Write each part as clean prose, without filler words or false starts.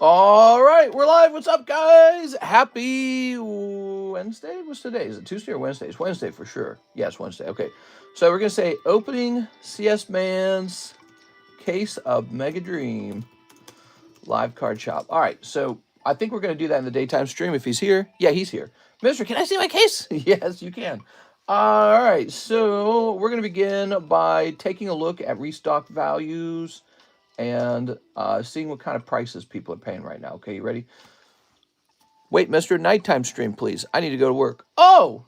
All right, we're live. What's up, guys? Happy Wednesday? What's today? Is it Tuesday or Wednesday? It's Wednesday for sure. Yes, Wednesday. Okay. So we're going to say opening CS Man's case of Mega Dream live card shop. All right. So I think we're going to do that in the daytime stream if he's here. Yeah, he's here. Mister, can I see my case? Yes, you can. All right. So we're going to begin by taking a look at restock values and seeing what kind of prices people are paying right now. Okay, you ready? Wait, mister, nighttime stream, please. I need to go to work. Oh,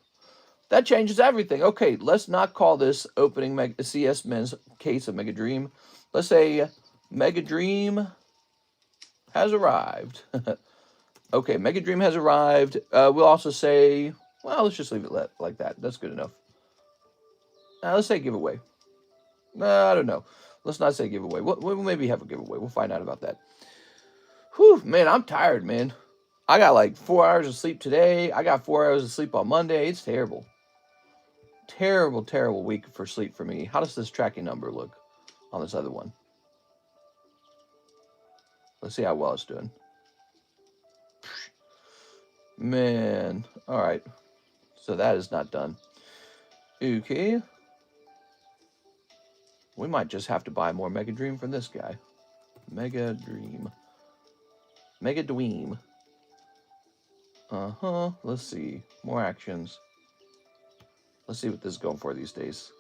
that changes everything. Okay, let's not call this opening CS Men's case of Mega Dream. Let's say Mega Dream has arrived. Okay, Mega Dream has arrived. We'll also say, well, let's just leave it like that. That's good enough. Let's say giveaway. I don't know. Let's not say giveaway. We'll maybe have a giveaway. We'll find out about that. Whew, man, I'm tired, man. I got like 4 hours of sleep today. I got 4 hours of sleep on Monday. It's terrible. Terrible, terrible week for sleep for me. How does this tracking number look on this other one? Let's see how well it's doing. Man, all right. So that is not done. Okay. We might just have to buy more Mega Dream from this guy. Mega Dream. Mega Dweem. Let's see. More actions. Let's see what this is going for these days.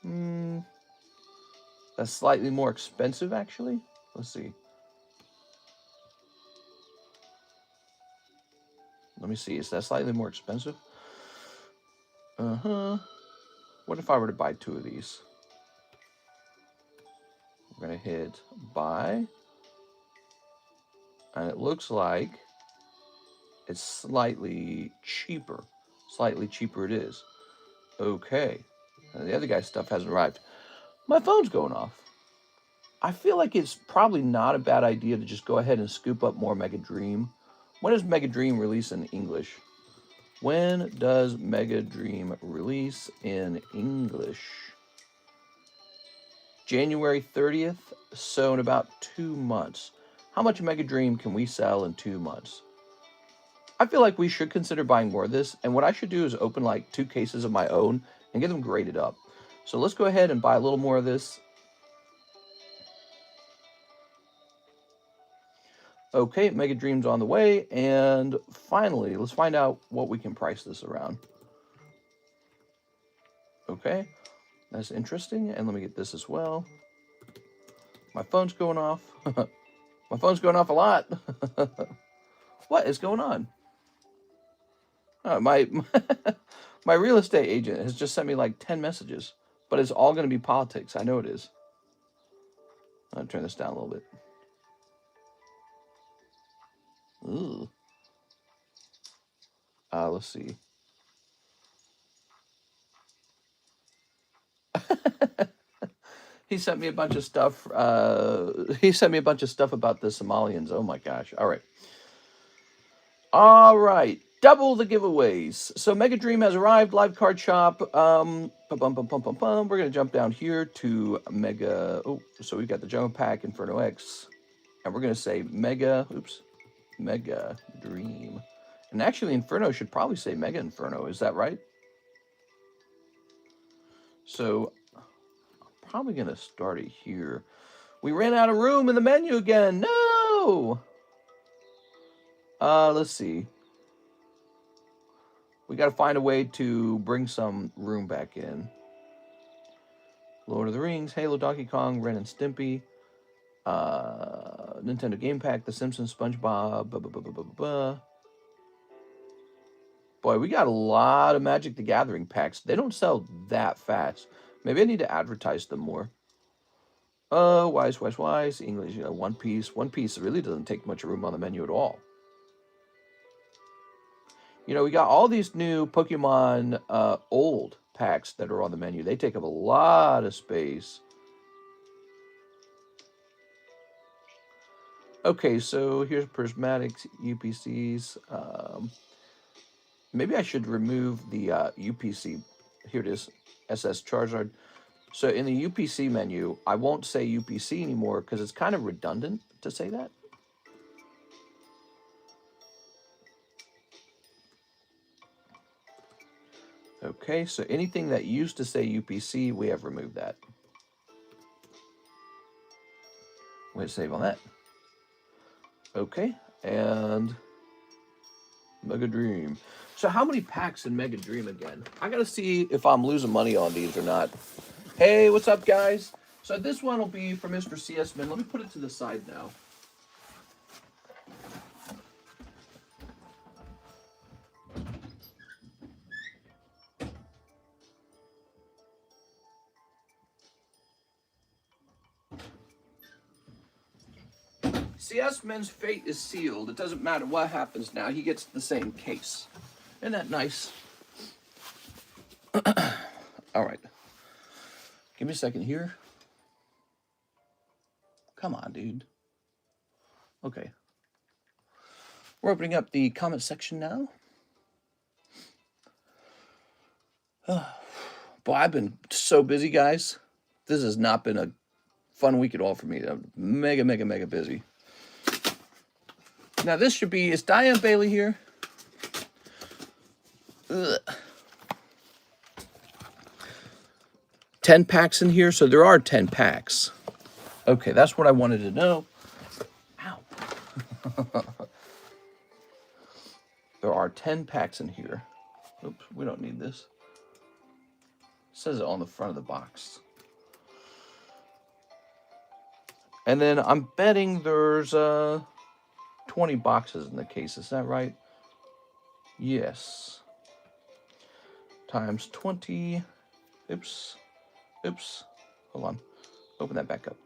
That's slightly more expensive, actually. Let's see. Let me see. Is that slightly more expensive? What if I were to buy 2 of these? We're going to hit buy. And it looks like it's slightly cheaper. Slightly cheaper it is. Okay. And the other guy's stuff hasn't arrived. My phone's going off. I feel like it's probably not a bad idea to just go ahead and scoop up more Mega Dream. When does Mega Dream release in English? When does Mega Dream release in English? January 30th, so in about 2 months. How much Mega Dream can we sell in 2 months? I feel like we should consider buying more of this, and what I should do is open like 2 cases of my own and get them graded up. So let's go ahead and buy a little more of this. Okay, Mega Dream's on the way, and finally, let's find out what we can price this around. Okay, that's interesting, and let me get this as well. My phone's going off. My phone's going off a lot. What is going on? My my real estate agent has just sent me like 10 messages, but it's all going to be politics. I know it is. I'll turn this down a little bit. Ooh. Let's see. He sent me a bunch of stuff. He sent me a bunch of stuff about the Somalians. Oh my gosh. All right. All right. Double the giveaways. So Mega Dream has arrived. Live card shop. We're going to jump down here to Mega. Oh, so we've got the Jungle Pack, Inferno X. And we're going to say Mega. Oops. Mega Dream. And actually, Inferno should probably say Mega Inferno. Is that right? So I'm probably going to start it here. We ran out of room in the menu again. No! Let's see. We got to find a way to bring some room back in. Lord of the Rings, Halo, Donkey Kong, Ren and Stimpy, Nintendo Game Pack, The Simpsons, SpongeBob, Boy, we got a lot of Magic the Gathering packs. They don't sell that fast. Maybe I need to advertise them more. Wise, English, One Piece. One Piece really doesn't take much room on the menu at all. You know, we got all these new Pokemon old packs that are on the menu. They take up a lot of space. Okay, so here's prismatics, UPCs. Maybe I should remove the UPC. Here it is, SS Charizard. So in the UPC menu, I won't say UPC anymore because it's kind of redundant to say that. Okay, so anything that used to say UPC, we have removed that. We'll save on that. Okay, and Mega Dream. So how many packs in Mega Dream again? I gotta see if I'm losing money on these or not. Hey, what's up, guys? So this one will be for Mr. CS Min. Let me put it to the side now. CS Min's fate is sealed. It doesn't matter what happens now. He gets the same case. Isn't that nice? All right. Give me a second here. Come on, dude. Okay. We're opening up the comment section now. Boy, I've been so busy, guys. This has not been a fun week at all for me. I'm mega busy. Now, this should be... Is Diane Bailey here? Ugh. 10 packs in here, so there are 10 packs. Okay, that's what I wanted to know. Ow. There are 10 packs in here. Oops, we don't need this. It says it on the front of the box. And then I'm betting there's 20 boxes in the case. Is that right? Yes. Times 20. Oops. Oops. Hold on. Open that back up.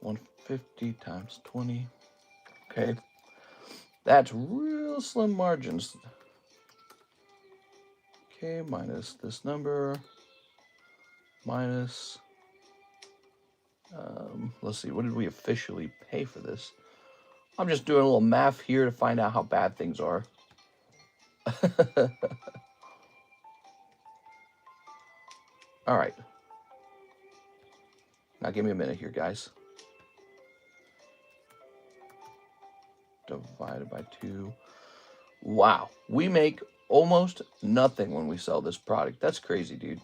150 times 20. Okay. That's real slim margins. Okay, minus this number. Minus... let's see, what did we officially pay for this? I'm just doing a little math here to find out how bad things are. All right. Now give me a minute here, guys. Divided by 2. Wow. We make almost nothing when we sell this product. That's crazy, dude.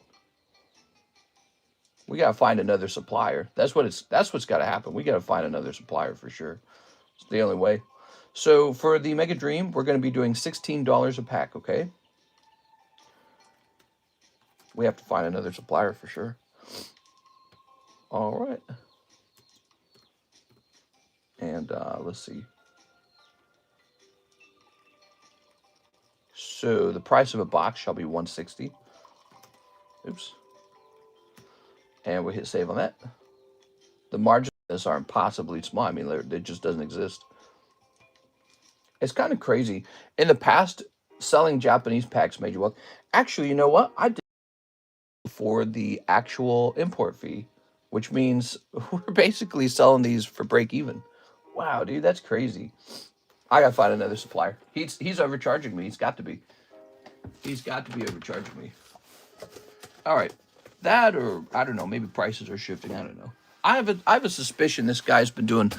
We gotta find another supplier. That's what's gotta happen. We gotta find another supplier for sure. It's the only way. So for the Mega Dream, we're gonna be doing $16 a pack, okay? We have to find another supplier for sure. All right. And let's see. So the price of a box shall be $160. Oops. And we hit save on that. The margins on this are impossibly small. I mean, it just doesn't exist. It's kind of crazy. In the past, selling Japanese packs made you well. Actually, you know what? I did for the actual import fee, which means we're basically selling these for break even. Wow, dude, that's crazy. I gotta find another supplier. He's overcharging me. He's got to be. He's got to be overcharging me. All right. That, or I don't know, maybe prices are shifting. I don't know. I have a suspicion this guy's been doing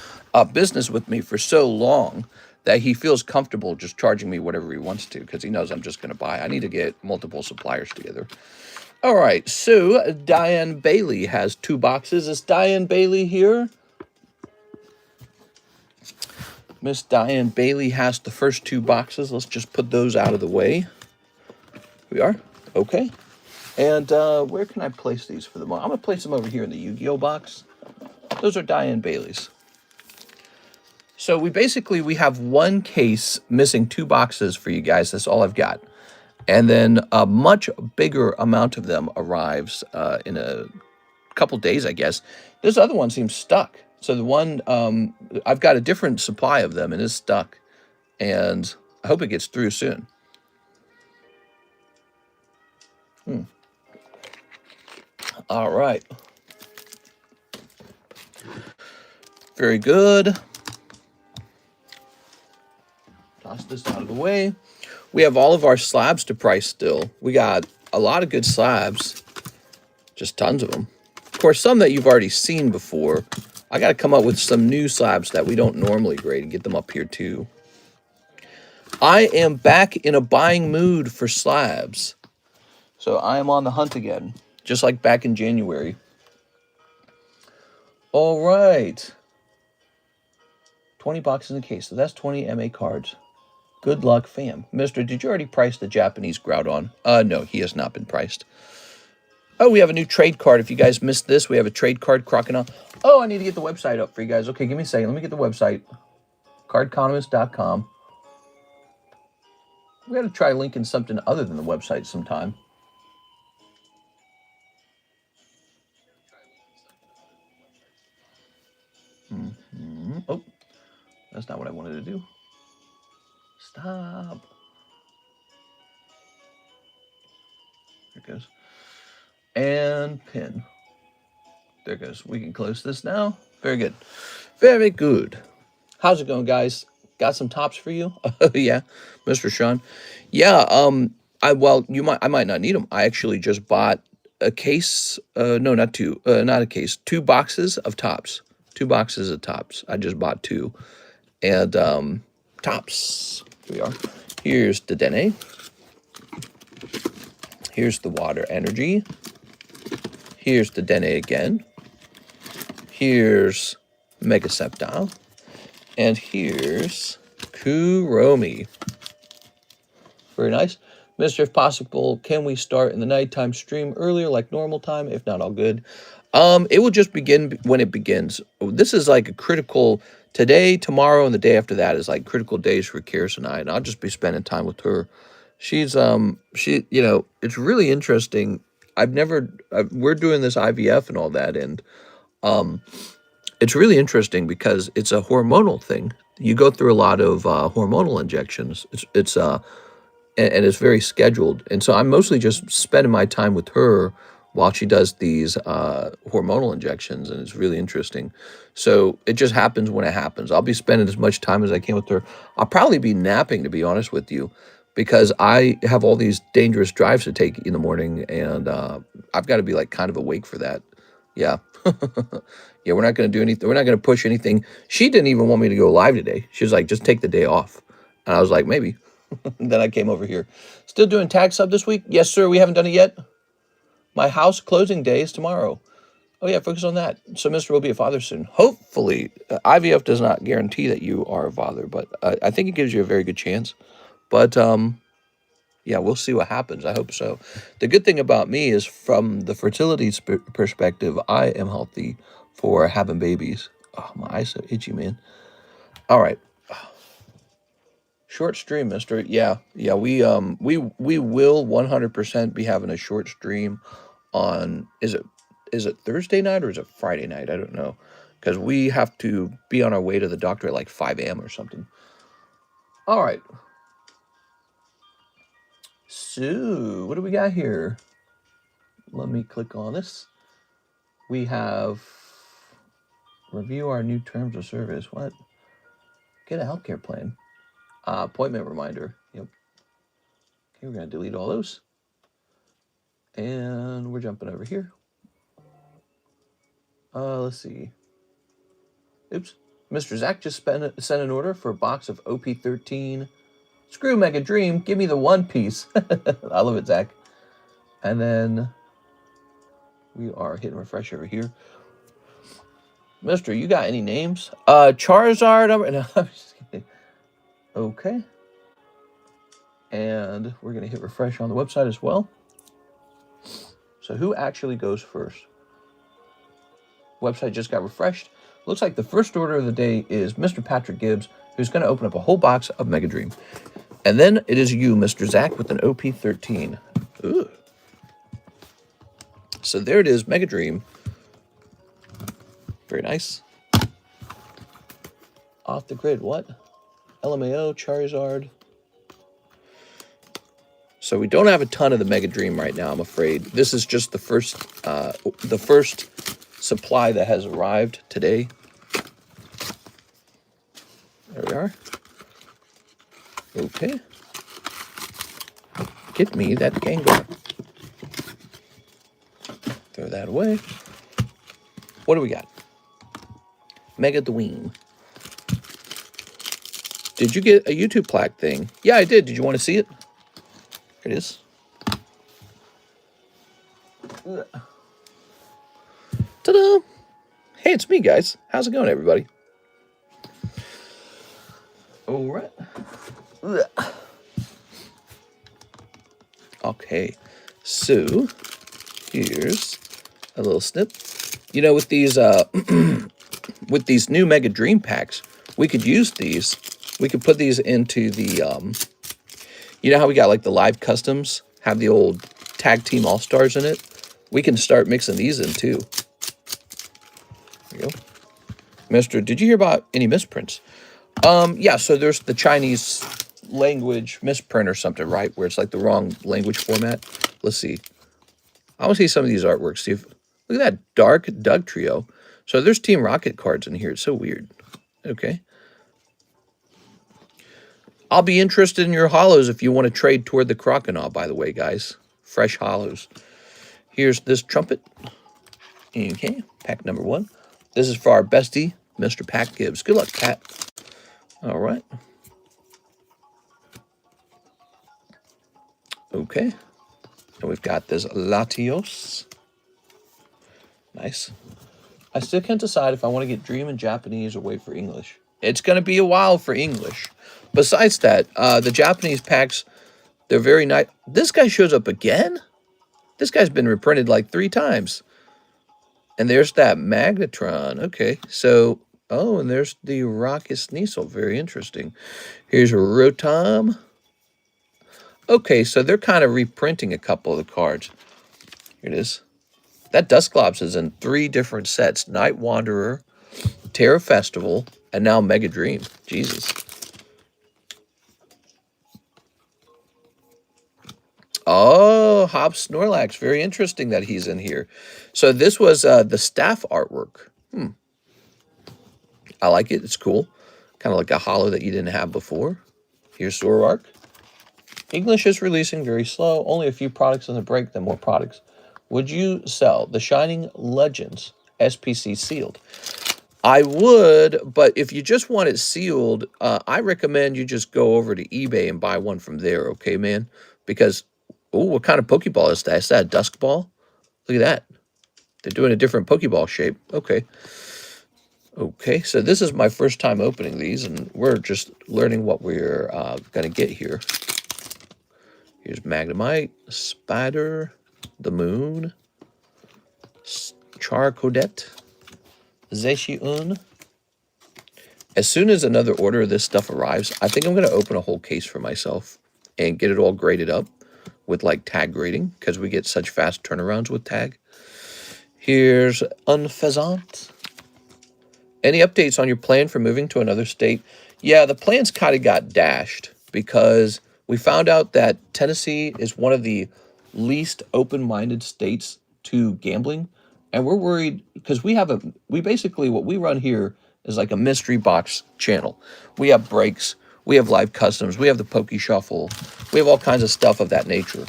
business with me for so long that he feels comfortable just charging me whatever he wants to because he knows I'm just going to buy. I need to get multiple suppliers together. All right, so Diane Bailey has 2 boxes. Is Diane Bailey here? Miss Diane Bailey has the first 2 boxes. Let's just put those out of the way. We are? Okay. And where can I place these for the moment? I'm going to place them over here in the Yu-Gi-Oh box. Those are Diane Bailey's. So we have 1 case missing 2 boxes for you guys. That's all I've got. And then a much bigger amount of them arrives in a couple days, I guess. This other one seems stuck. So the one, I've got a different supply of them and it's stuck. And I hope it gets through soon. All right. Very good. Toss this out of the way. We have all of our slabs to price still. We got a lot of good slabs. Just tons of them. Of course, some that you've already seen before. I got to come up with some new slabs that we don't normally grade and get them up here too. I am back in a buying mood for slabs. So I am on the hunt again, just like back in January. All right. 20 boxes in a case, so that's 20 MA cards. Good luck, fam. Mister, did you already price the Japanese Groudon? No, he has not been priced. Oh, we have a new trade card. If you guys missed this, we have a trade card, Crocodile. Oh, I need to get the website up for you guys. Okay, give me a second. Let me get the website. TheCardconomist.com. We got to try linking something other than the website sometime. Oh, that's not what I wanted to do. Stop. There it goes. And pin. There it goes. We can close this now. Very good. Very good. How's it going, guys? Got some tops for you? Yeah, Mr. Sean. Yeah, I might not need them. I actually just bought a case. No, not two. Not a case. 2 boxes of tops. 2 boxes of tops. I just bought 2. And tops. Here we are. Here's the Dene. Here's the Water Energy. Here's the Dene again. Here's Mega Sceptile. And here's Kuromi. Very nice. Mister, if possible, can we start in the nighttime stream earlier, like normal time? If not, all good. It will just begin when it begins. This is like a critical, today, tomorrow, and the day after that is like critical days for Kiris and I, and I'll just be spending time with her. She's, it's really interesting. We're doing this IVF and all that, and it's really interesting because it's a hormonal thing. You go through a lot of hormonal injections. And it's very scheduled. And so I'm mostly just spending my time with her while she does these hormonal injections, and it's really interesting. So it just happens when it happens. I'll be spending as much time as I can with her. I'll probably be napping, to be honest with you, because I have all these dangerous drives to take in the morning, and I've got to be like kind of awake for that. Yeah. Yeah, we're not going to do anything. We're not going to push anything. She didn't even want me to go live today. She was like, just take the day off. And I was like, maybe. Then I came over here. Still doing tag sub this week? Yes, sir. We haven't done it yet. My house closing day is tomorrow. Oh, yeah, focus on that. So Mr. will be a father soon. Hopefully. IVF does not guarantee that you are a father, but I think it gives you a very good chance. But, yeah, we'll see what happens. I hope so. The good thing about me is from the fertility perspective, I am healthy for having babies. Oh, my eyes so itchy, man. All right. Short stream, mister. Yeah. We will 100% be having a short stream on, is it Thursday night or is it Friday night? I don't know. Because we have to be on our way to the doctor at like 5 a.m. or something. All right. So, what do we got here? Let me click on this. We have review our new terms of service. What? Get a healthcare plan. Appointment reminder. Yep. Okay, we're going to delete all those. And we're jumping over here. Let's see. Oops. Mr. Zach just sent an order for a box of OP13. Screw Mega Dream. Give me the One Piece. I love it, Zach. And then we are hitting refresh over here. Mister, you got any names? Charizard. No, I'm just kidding. Okay. And we're going to hit refresh on the website as well. So who actually goes first? Website just got refreshed. Looks like the first order of the day is Mr. Patrick Gibbs, who's going to open up a whole box of Mega Dream. And then it is you, Mr. Zach, with an OP13. Ooh. So there it is, Mega Dream. Very nice. Off the grid, what? LMAO, Charizard. So we don't have a ton of the Mega Dream right now, I'm afraid. This is just the first supply that has arrived today. There we are. Okay. Get me that Gengar. Throw that away. What do we got? Mega Dween. did you get a YouTube plaque thing? Yeah, I did. Did you want to see it? Here it is. Ta-da! Hey, it's me, guys. How's it going, everybody? All right. Okay, so here's a little snip. You know, with these with these new Mega Dream packs, we could use these. We could put these into the you know how we got like the live customs have the old tag team all stars in it. We can start mixing these in too. There you go. Mister, did you hear about any misprints? Yeah, so there's the Chinese language misprint or something, right? Where it's like the wrong language format. Let's see. I want to see some of these artworks. See if look at that Dark Doug trio. So there's Team Rocket cards in here. It's so weird. Okay. I'll be interested in your hollows if you want to trade toward the Crocodile, by the way, guys. Fresh hollows. Here's this trumpet. Okay, pack number 1. This is for our bestie, Mr. Pat Gibbs. Good luck, Pat. All right. Okay. And we've got this Latios. Nice. I still can't decide if I want to get Dream in Japanese or wait for English. It's going to be a while for English. Besides that, the Japanese packs, they're very nice. This guy shows up again? This guy's been reprinted like 3 times. And there's that Magnetron. Okay, so, oh, and there's the Rocket Sneasel. Very interesting. Here's a Rotom. Okay, so they're kind of reprinting a couple of the cards. Here it is. That Dusclops is in 3 different sets. Night Wanderer, Terra Festival, and now Mega Dream. Jesus. Oh, Hop Snorlax. Very interesting that he's in here. So this was the staff artwork. I like it. It's cool. Kind of like a hollow that you didn't have before. Here's Zoroark. English is releasing very slow. Only a few products in the break, then more products. Would you sell the Shining Legends SPC sealed? I would, but if you just want it sealed, I recommend you just go over to eBay and buy one from there, okay, man? Because, oh, what kind of Pokeball is that? Is that a Dusk Ball? Look at that. They're doing a different Pokeball shape. Okay. Okay, so this is my first time opening these, and we're just learning what we're going to get here. Here's Magnemite, Spider, the Moon, Charcodet, Zeshiun. As soon as another order of this stuff arrives, I think I'm going to open a whole case for myself and get it all graded up with like tag grading, because we get such fast turnarounds with tag. Here's Unfezant. Any updates on your plan for moving to another state? Yeah, the plans kind of got dashed because we found out that Tennessee is one of the least open-minded states to gambling. And we're worried because we basically, what we run here is like a mystery box channel. We have breaks, we have live customs, we have the Waifu Shuffle, we have all kinds of stuff of that nature.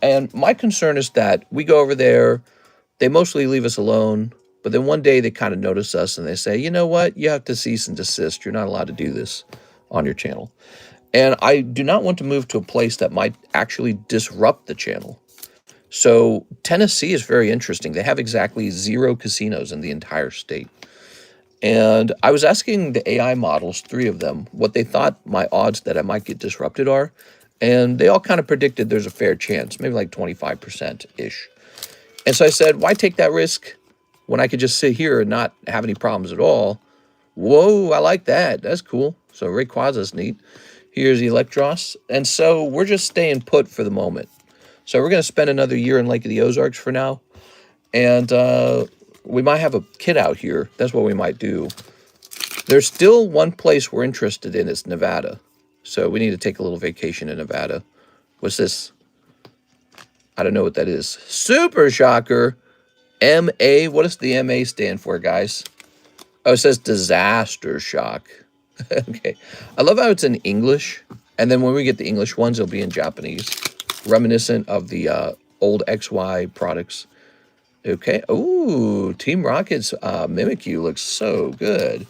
And my concern is that we go over there, they mostly leave us alone, but then one day they kind of notice us and they say, you know what, you have to cease and desist. You're not allowed to do this on your channel. And I do not want to move to a place that might actually disrupt the channel. So Tennessee is very interesting. They have exactly 0 casinos in the entire state. And I was asking the AI models, 3 of them, what they thought my odds that I might get disrupted are. And they all kind of predicted there's a fair chance, maybe like 25%-ish. And so I said, why take that risk when I could just sit here and not have any problems at all? Whoa, I like that. That's cool. So Rayquaza's neat. Here's Electros. And so we're just staying put for the moment. So we're going to spend another year in Lake of the Ozarks for now. And we might have a kid out here. That's what we might do. There's still one place we're interested in. It's Nevada. So we need to take a little vacation in Nevada. What's this? I don't know what that is. Super Shocker. MA. What does the MA stand for, guys? Oh, it says Disaster Shock. Okay. I love how it's in English. And then when we get the English ones, it'll be in Japanese. Reminiscent of the old XY products. Okay. Ooh, Team Rocket's Mimikyu looks so good.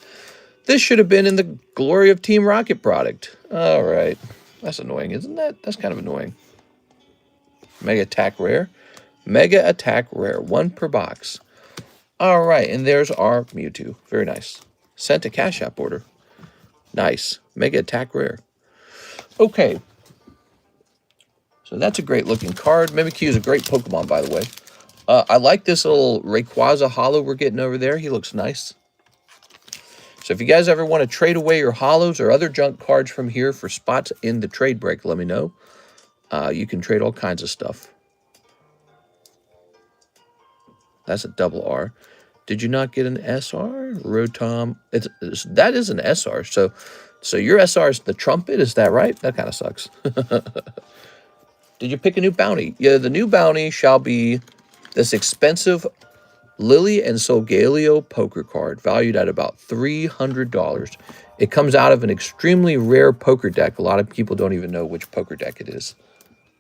This should have been in the Glory of Team Rocket product. All right. That's annoying, isn't that? That's kind of annoying. Mega Attack Rare. Mega Attack Rare. 1 per box. All right. And there's our Mewtwo. Very nice. Sent to Cash App order. Nice. Mega Attack Rare. Okay. So that's a great looking card. Mimikyu is a great Pokemon, by the way. I like this little Rayquaza holo we're getting over there. He looks nice. So if you guys ever want to trade away your holos or other junk cards from here for spots in the trade break, let me know. You can trade all kinds of stuff. That's a double R. Did you not get an SR? Rotom. That is an SR. So your SR is the trumpet, is that right? That kind of sucks. Did you pick a new bounty? Yeah, the new bounty shall be this expensive Lily and Solgaleo poker card, valued at about $300. It comes out of an extremely rare poker deck. A lot of people don't even know which poker deck it is.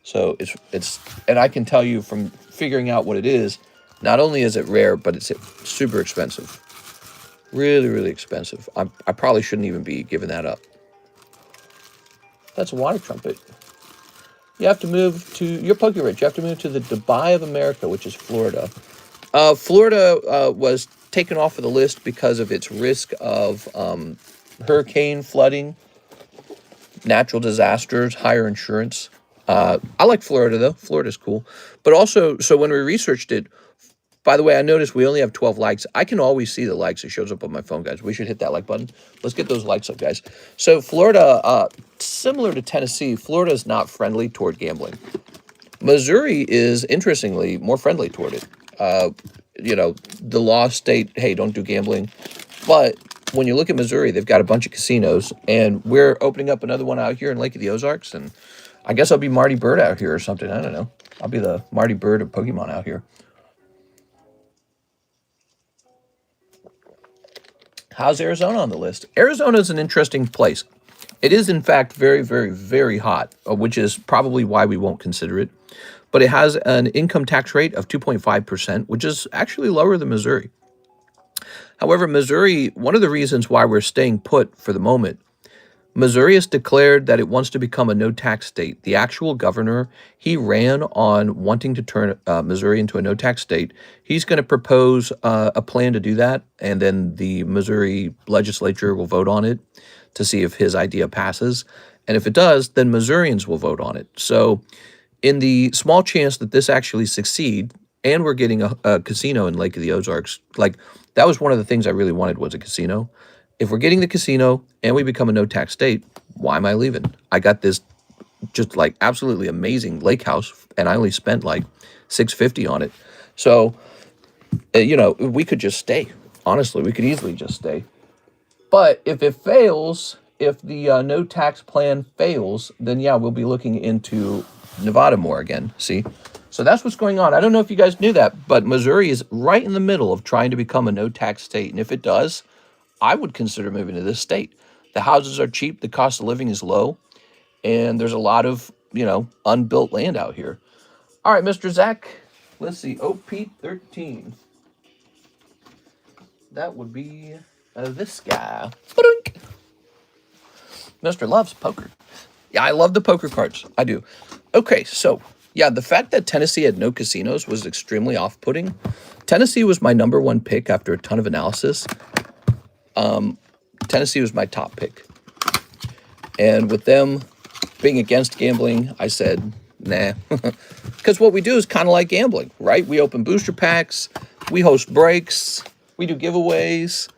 So and I can tell you from figuring out what it is, not only is it rare, but it's super expensive. Really, really expensive. I probably shouldn't even be giving that up. That's a water trumpet. You have to move to, you're Pokerich, you have to move to the Dubai of America, which is Florida. Florida was taken off of the list because of its risk of hurricane, flooding, natural disasters, higher insurance. I like Florida, though. Florida's cool. But also, so when we researched it, by the way, I noticed we only have 12 likes. I can always see the likes. It shows up on my phone, guys. We should hit that like button. Let's get those likes up, guys. So Florida, similar to Tennessee, Florida is not friendly toward gambling. Missouri is, interestingly, more friendly toward it. You know, the law state, hey, don't do gambling. But when you look at Missouri, they've got a bunch of casinos, and we're opening up another one out here in Lake of the Ozarks, and I guess I'll be Marty Bird out here or something. I don't know. I'll be the Marty Bird of Pokemon out here. How's Arizona on the list? Arizona is an interesting place. It is, in fact, very, very, very hot, which is probably why we won't consider it. But it has an income tax rate of 2.5%, which is actually lower than Missouri. However, Missouri, one of the reasons why we're staying put for the moment, Missouri has declared that it wants to become a no-tax state. The actual governor, he ran on wanting to turn Missouri into a no-tax state. He's going to propose a plan to do that, and then the Missouri legislature will vote on it to see if his idea passes. And if it does, then Missourians will vote on it. So in the small chance that this actually succeed, and we're getting a casino in Lake of the Ozarks, like that was one of the things I really wanted was a casino. If we're getting the casino and we become a no-tax state, why am I leaving? I got this just like absolutely amazing lake house, and I only spent like $650 on it. So, you know, we could just stay. Honestly, we could easily just stay. But if it fails, if the no-tax plan fails, then yeah, we'll be looking into Nevada more again. See? So that's what's going on. I don't know if you guys knew that, but Missouri is right in the middle of trying to become a no-tax state. And if it does, I would consider moving to this state. The houses are cheap, the cost of living is low, and there's a lot of, you know, unbuilt land out here. All right, Mr. Zach, let's see, OP13. That would be this guy. Ba-dunk. Mr. Loves Poker. Yeah, I love the poker cards. I do. Okay, so, yeah, the fact that Tennessee had no casinos was extremely off-putting. Tennessee was my #1 pick after a ton of analysis. Tennessee was my top pick. And with them being against gambling, I said, nah. Because what we do is kind of like gambling, right? We open booster packs, we host breaks, we do giveaways.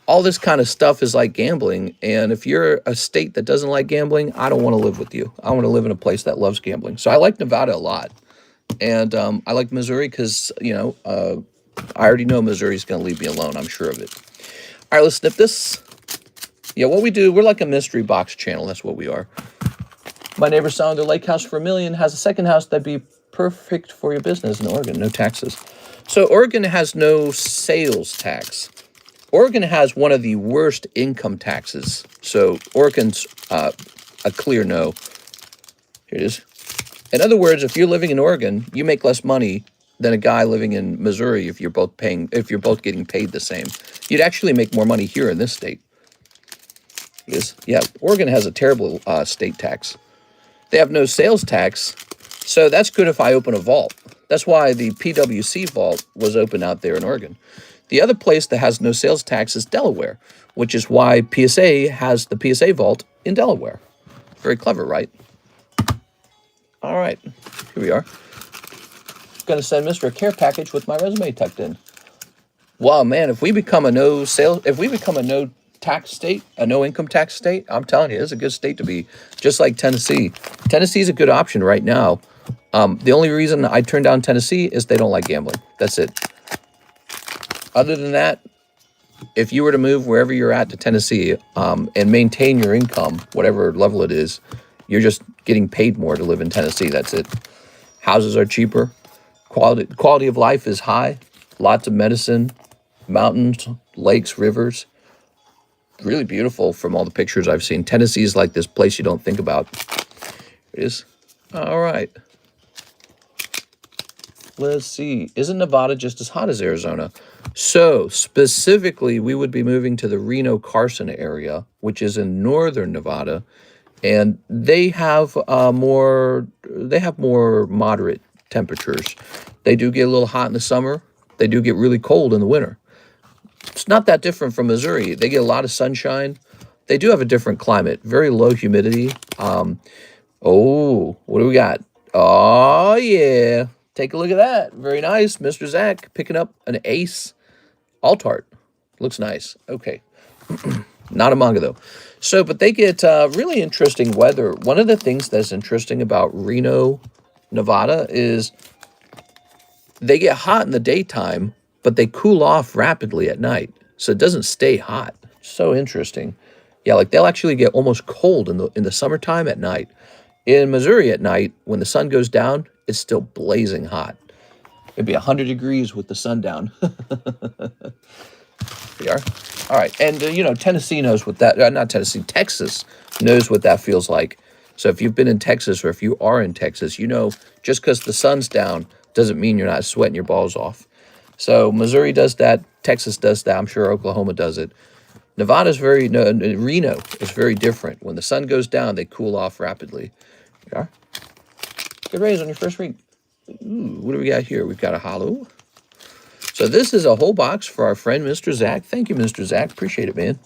All this kind of stuff is like gambling. And if you're a state that doesn't like gambling, I don't want to live with you. I want to live in a place that loves gambling. So I like Nevada a lot. And I like Missouri because, you know, I already know Missouri's going to leave me alone. I'm sure of it. All right, let's snip this. Yeah, what we do, we're like a mystery box channel. That's what we are. My neighbor selling their lake house for $1 million has a second house that'd be perfect for your business in Oregon. No taxes. So Oregon has no sales tax. Oregon has one of the worst income taxes. So Oregon's a clear no. Here it is. In other words, if you're living in Oregon, you make less money than a guy living in Missouri if you're both getting paid the same. You'd actually make more money here in this state. Yeah, Oregon has a terrible state tax. They have no sales tax, so that's good if I open a vault. That's why the PWC vault was open out there in Oregon. The other place that has no sales tax is Delaware, which is why PSA has the PSA vault in Delaware. Very clever, right? All right, here we are. Going to send Mr. a care package with my resume tucked in. Wow, man, if we become a no tax state, a no income tax state, I'm telling you, it's a good state to be, just like Tennessee. Tennessee's a good option right now. The only reason I turned down Tennessee is they don't like gambling. That's it. Other than that, if you were to move wherever you're at to Tennessee and maintain your income, whatever level it is, you're just getting paid more to live in Tennessee. That's it. Houses are cheaper. Quality of life is high. Lots of medicine, mountains, lakes, rivers. Really beautiful from all the pictures I've seen. Tennessee is like this place you don't think about. It is. All right. Let's see. Isn't Nevada just as hot as Arizona? So specifically, we would be moving to the Reno-Carson area, which is in northern Nevada, and they have more moderate temperatures. They do get a little hot in the summer. They do get really cold in the winter. It's not that different from Missouri. They get a lot of sunshine. They do have a different climate, very low humidity. Oh, what do we got? Oh, yeah. Take a look at that. Very nice. Mr. Zach picking up an ace alt-art. Looks nice. Okay. Not a manga, though. So, but they get really interesting weather. One of the things that's interesting about Reno, Nevada is they get hot in the daytime, but they cool off rapidly at night. So it doesn't stay hot. So interesting. Yeah, like they'll actually get almost cold in the summertime at night. In Missouri at night, when the sun goes down, it's still blazing hot. It'd be 100 degrees with the sun down. We are. All right. And, Tennessee knows what that, not Tennessee, Texas knows what that feels like. So if you've been in Texas or if you are in Texas, just because the sun's down doesn't mean you're not sweating your balls off. So Missouri does that. Texas does that. I'm sure Oklahoma does it. Reno is very different. When the sun goes down, they cool off rapidly. Yeah. Good raise on your first week. Ooh, what do we got here? We've got a hollow. So this is a whole box for our friend, Mr. Zach. Thank you, Mr. Zach. Appreciate it, man.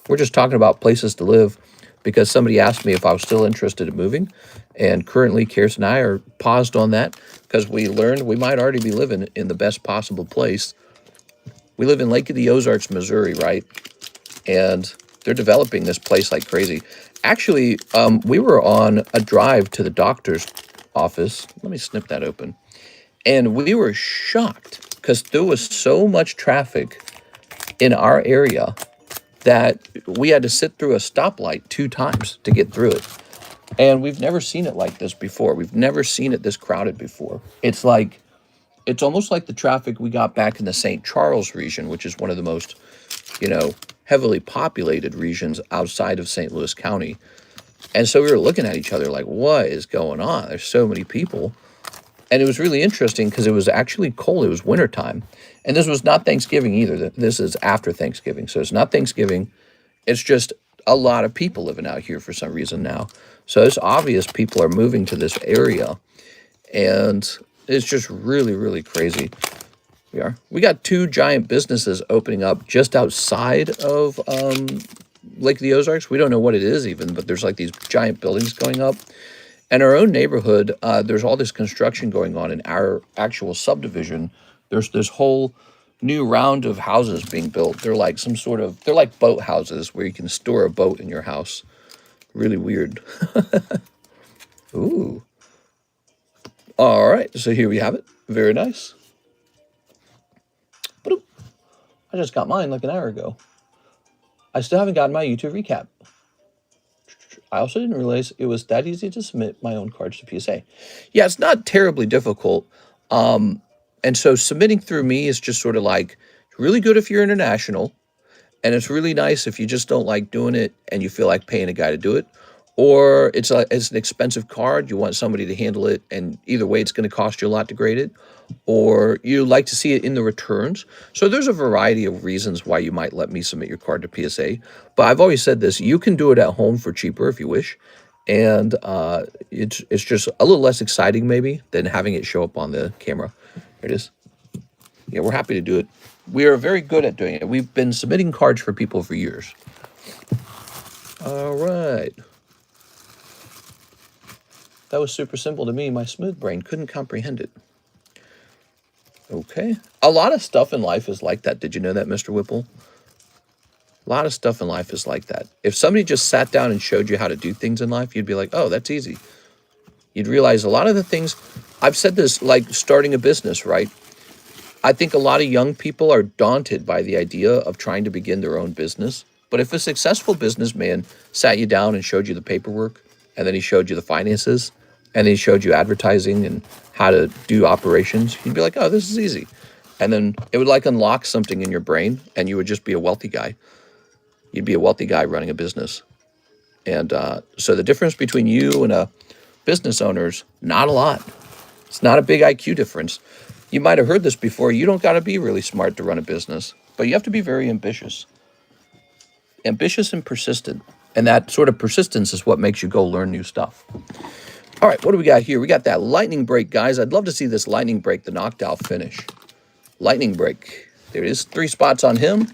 We're just talking about places to live because somebody asked me if I was still interested in moving. And currently, Kirsten and I are paused on that because we learned we might already be living in the best possible place. We live in Lake of the Ozarks, Missouri, right? And they're developing this place like crazy. Actually, we were on a drive to the doctor's office. Let me snip that open. And we were shocked because there was so much traffic in our area that we had to sit through a stoplight 2 times to get through it. And we've never seen it like this before. We've never seen it this crowded before. It's almost like the traffic we got back in the St. Charles region, which is one of the most, heavily populated regions outside of St. Louis County. And so we were looking at each other like, what is going on? There's so many people. And it was really interesting because it was actually cold. It was wintertime. And this was not Thanksgiving either. This is after Thanksgiving. So it's not Thanksgiving. It's just a lot of people living out here for some reason now. So it's obvious people are moving to this area. And it's just really, really crazy. We got 2 giant businesses opening up just outside of Lake of the Ozarks. We don't know what it is even, but there's like these giant buildings going up. And our own neighborhood, there's all this construction going on in our actual subdivision. There's this whole new round of houses being built. They're like they're like boat houses where you can store a boat in your house. Really weird. Ooh. All right, so here we have it. Very nice. I just got mine like an hour ago. I still haven't gotten my YouTube recap. I also didn't realize it was that easy to submit my own cards to PSA. Yeah, it's not terribly difficult. And so submitting through me is just sort of like really good if you're international. And it's really nice if you just don't like doing it and you feel like paying a guy to do it. or it's an expensive card. You want somebody to handle it, and either way, it's going to cost you a lot to grade it, or you like to see it in the returns. So there's a variety of reasons why you might let me submit your card to PSA. But I've always said this: you can do it at home for cheaper if you wish, and it's just a little less exciting maybe than having it show up on the camera. Here it is. Yeah, we're happy to do it. We are very good at doing it. We've been submitting cards for people for years. All right. That was super simple to me. My smooth brain couldn't comprehend it. Okay. A lot of stuff in life is like that. Did you know that, Mr. Whipple? A lot of stuff in life is like that. If somebody just sat down and showed you how to do things in life, you'd be like, oh, that's easy. You'd realize a lot of the things, I've said this, like starting a business, right? I think a lot of young people are daunted by the idea of trying to begin their own business. But if a successful businessman sat you down and showed you the paperwork, and then he showed you the finances, and then he showed you advertising and how to do operations, you'd be like, oh, this is easy. And then it would like unlock something in your brain, and you would just be a wealthy guy. You'd be a wealthy guy running a business. And so the difference between you and a business owner is not a lot. It's not a big IQ difference. You might have heard this before. You don't got to be really smart to run a business, but you have to be very ambitious. Ambitious and persistent. And that sort of persistence is what makes you go learn new stuff. All right, what do we got here? We got that lightning break, guys. I'd love to see this lightning break, the knocked-out finish. Lightning break. There it is. 3 spots on him.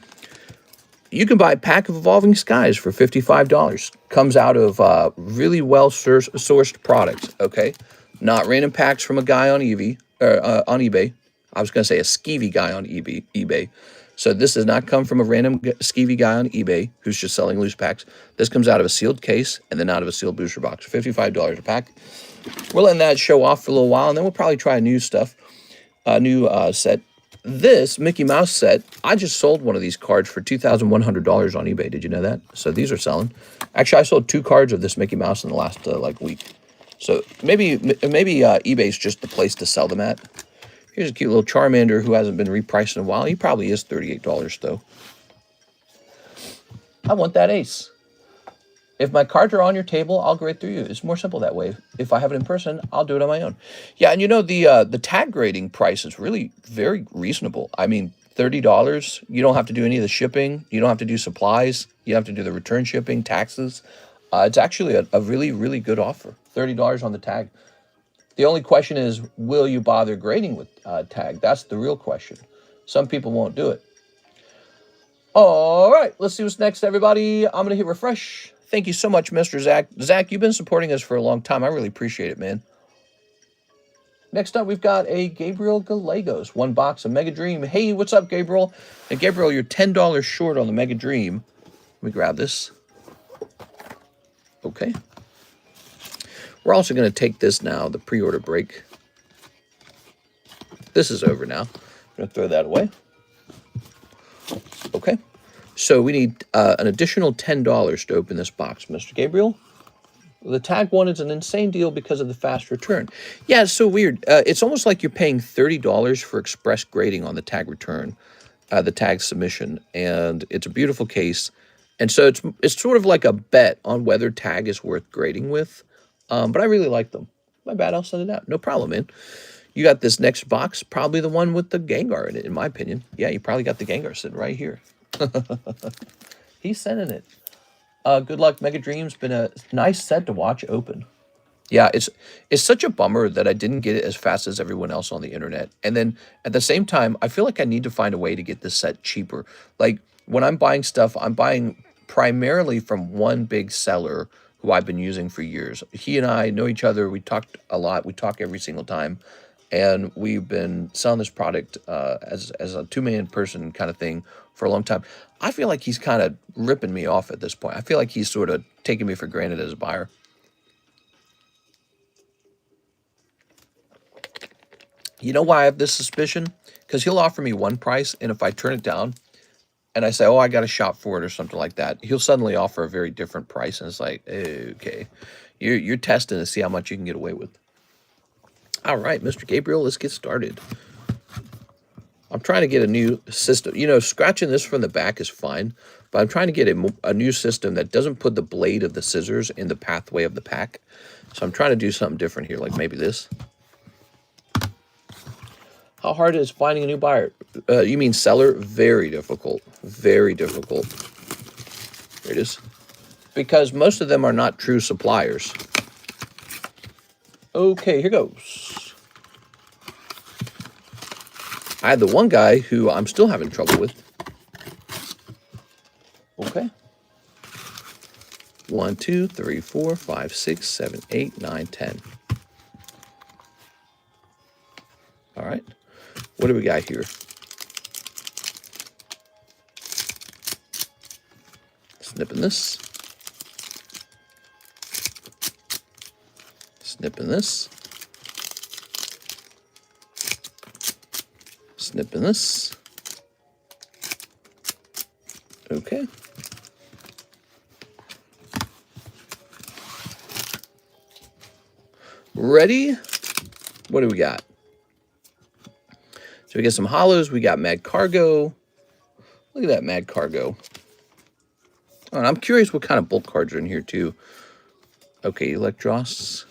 You can buy a pack of Evolving Skies for $55. Comes out of really well-sourced products, okay? Not random packs from a guy on eBay. I was going to say a skeevy guy on eBay. So this does not come from a random skeevy guy on eBay who's just selling loose packs. This comes out of a sealed case and then out of a sealed booster box. $55 a pack. We're letting that show off for a little while, and then we'll probably try new stuff, a new set. This Mickey Mouse set, I just sold one of these cards for $2,100 on eBay. Did you know that? So these are selling. Actually, I sold 2 cards of this Mickey Mouse in the last week. So maybe eBay's just the place to sell them at. Here's a cute little Charmander who hasn't been repriced in a while. He probably is $38 though. I want that ace. If my cards are on your table, I'll grade through you. It's more simple that way. If I have it in person, I'll do it on my own. Yeah, and you know, the tag grading price is really very reasonable. I mean, $30. You don't have to do any of the shipping. You don't have to do supplies. You have to do the return shipping, taxes. It's actually a really, really good offer. $30 on the tag. The only question is, will you bother grading with tag? That's the real question. Some people won't do it. All right, let's see what's next, everybody. I'm going to hit refresh. Thank you so much, Mr. Zach. Zach, you've been supporting us for a long time. I really appreciate it, man. Next up, we've got a Gabriel Gallegos. 1 box of Mega Dream. Hey, what's up, Gabriel? And Gabriel, you're $10 short on the Mega Dream. Let me grab this. Okay. We're also going to take this now, the pre-order break. This is over now. I'm going to throw that away. Okay. So we need an additional $10 to open this box, Mr. Gabriel. The tag one is an insane deal because of the fast return. Yeah, it's so weird. It's almost like you're paying $30 for express grading on the tag return, the tag submission. And it's a beautiful case. And so it's sort of like a bet on whether tag is worth grading with. But I really like them. My bad, I'll send it out. No problem, man. You got this next box, probably the one with the Gengar in it, in my opinion. Yeah, you probably got the Gengar sitting right here. He's sending it. Good luck, Mega Dreams. Been a nice set to watch open. Yeah, it's such a bummer that I didn't get it as fast as everyone else on the internet. And then at the same time, I feel like I need to find a way to get this set cheaper. Like when I'm buying stuff, I'm buying primarily from one big seller who I've been using for years. He and I know each other. We talked a lot. We talk every single time. And we've been selling this product as a two-man person kind of thing for a long time. I feel like he's kind of ripping me off at this point. I feel like he's sort of taking me for granted as a buyer. You know why I have this suspicion? Because he'll offer me one price, and if I turn it down and I say, oh, I got to shop for it or something like that, he'll suddenly offer a very different price. And it's like, okay, you're testing to see how much you can get away with. All right, Mr. Gabriel, let's get started. I'm trying to get a new system. You know, scratching this from the back is fine, but I'm trying to get a new system that doesn't put the blade of the scissors in the pathway of the pack. So I'm trying to do something different here, like maybe this. How hard is finding a new buyer? You mean seller? Very difficult. Very difficult. Here it is. Because most of them are not true suppliers. Okay, here goes. I had the one guy who I'm still having trouble with. Okay. 1, 2, 3, 4, 5, 6, 7, 8, 9, 10. All right. What do we got here? Snipping this. Snipping this. Snipping this. Okay. Ready? What do we got? So we got some hollows. We got Mad Cargo. Look at that Mad Cargo. Oh, and I'm curious what kind of bulk cards are in here too. Okay, Electros.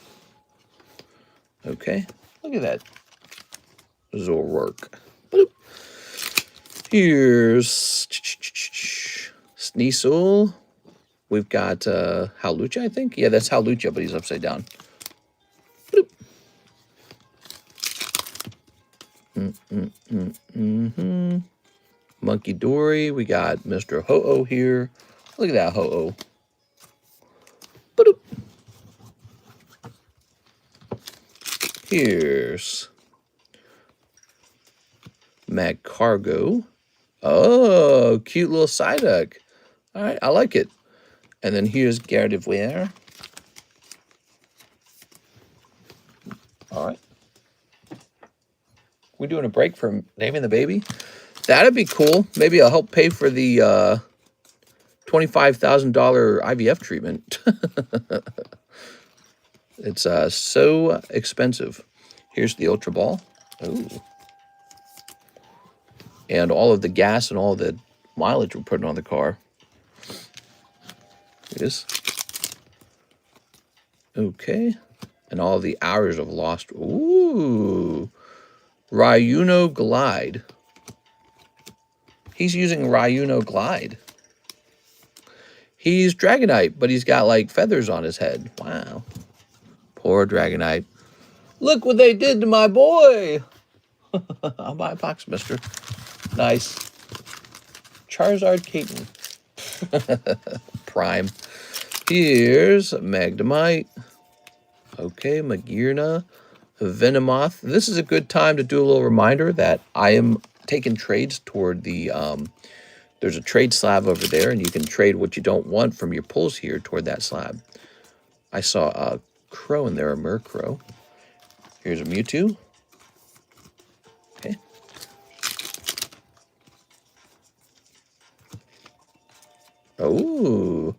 Okay, look at that. Zorwork. Boop. Here's Sneasel. We've got Hawlucha, I think. Yeah, that's Hawlucha, but he's upside down. Boop. Monkey Dory. We got Mr. Ho-Oh here. Look at that Ho-Oh. Boop. Here's Mad Cargo. Oh, cute little Psyduck. All right, I like it. And then here's Gardevoir. All right. We're doing a break for naming the baby. That'd be cool. Maybe I'll help pay for the $25,000 IVF treatment. It's so expensive. Here's the Ultra Ball. Ooh. And all of the gas and all the mileage we're putting on the car. It is. Okay. And all the hours of lost. Ooh. Ryuno Glide. He's using Ryuno Glide. He's Dragonite, but he's got like feathers on his head. Wow. Poor Dragonite. Look what they did to my boy. I'll buy a box, mister. Nice. Charizard Caton. Prime. Here's Magnemite. Okay, Magearna. Venomoth. This is a good time to do a little reminder that I am taking trades toward the... there's a trade slab over there, and you can trade what you don't want from your pulls here toward that slab. I saw a crow in there, a Murkrow. Here's a Mewtwo. Okay. Oh.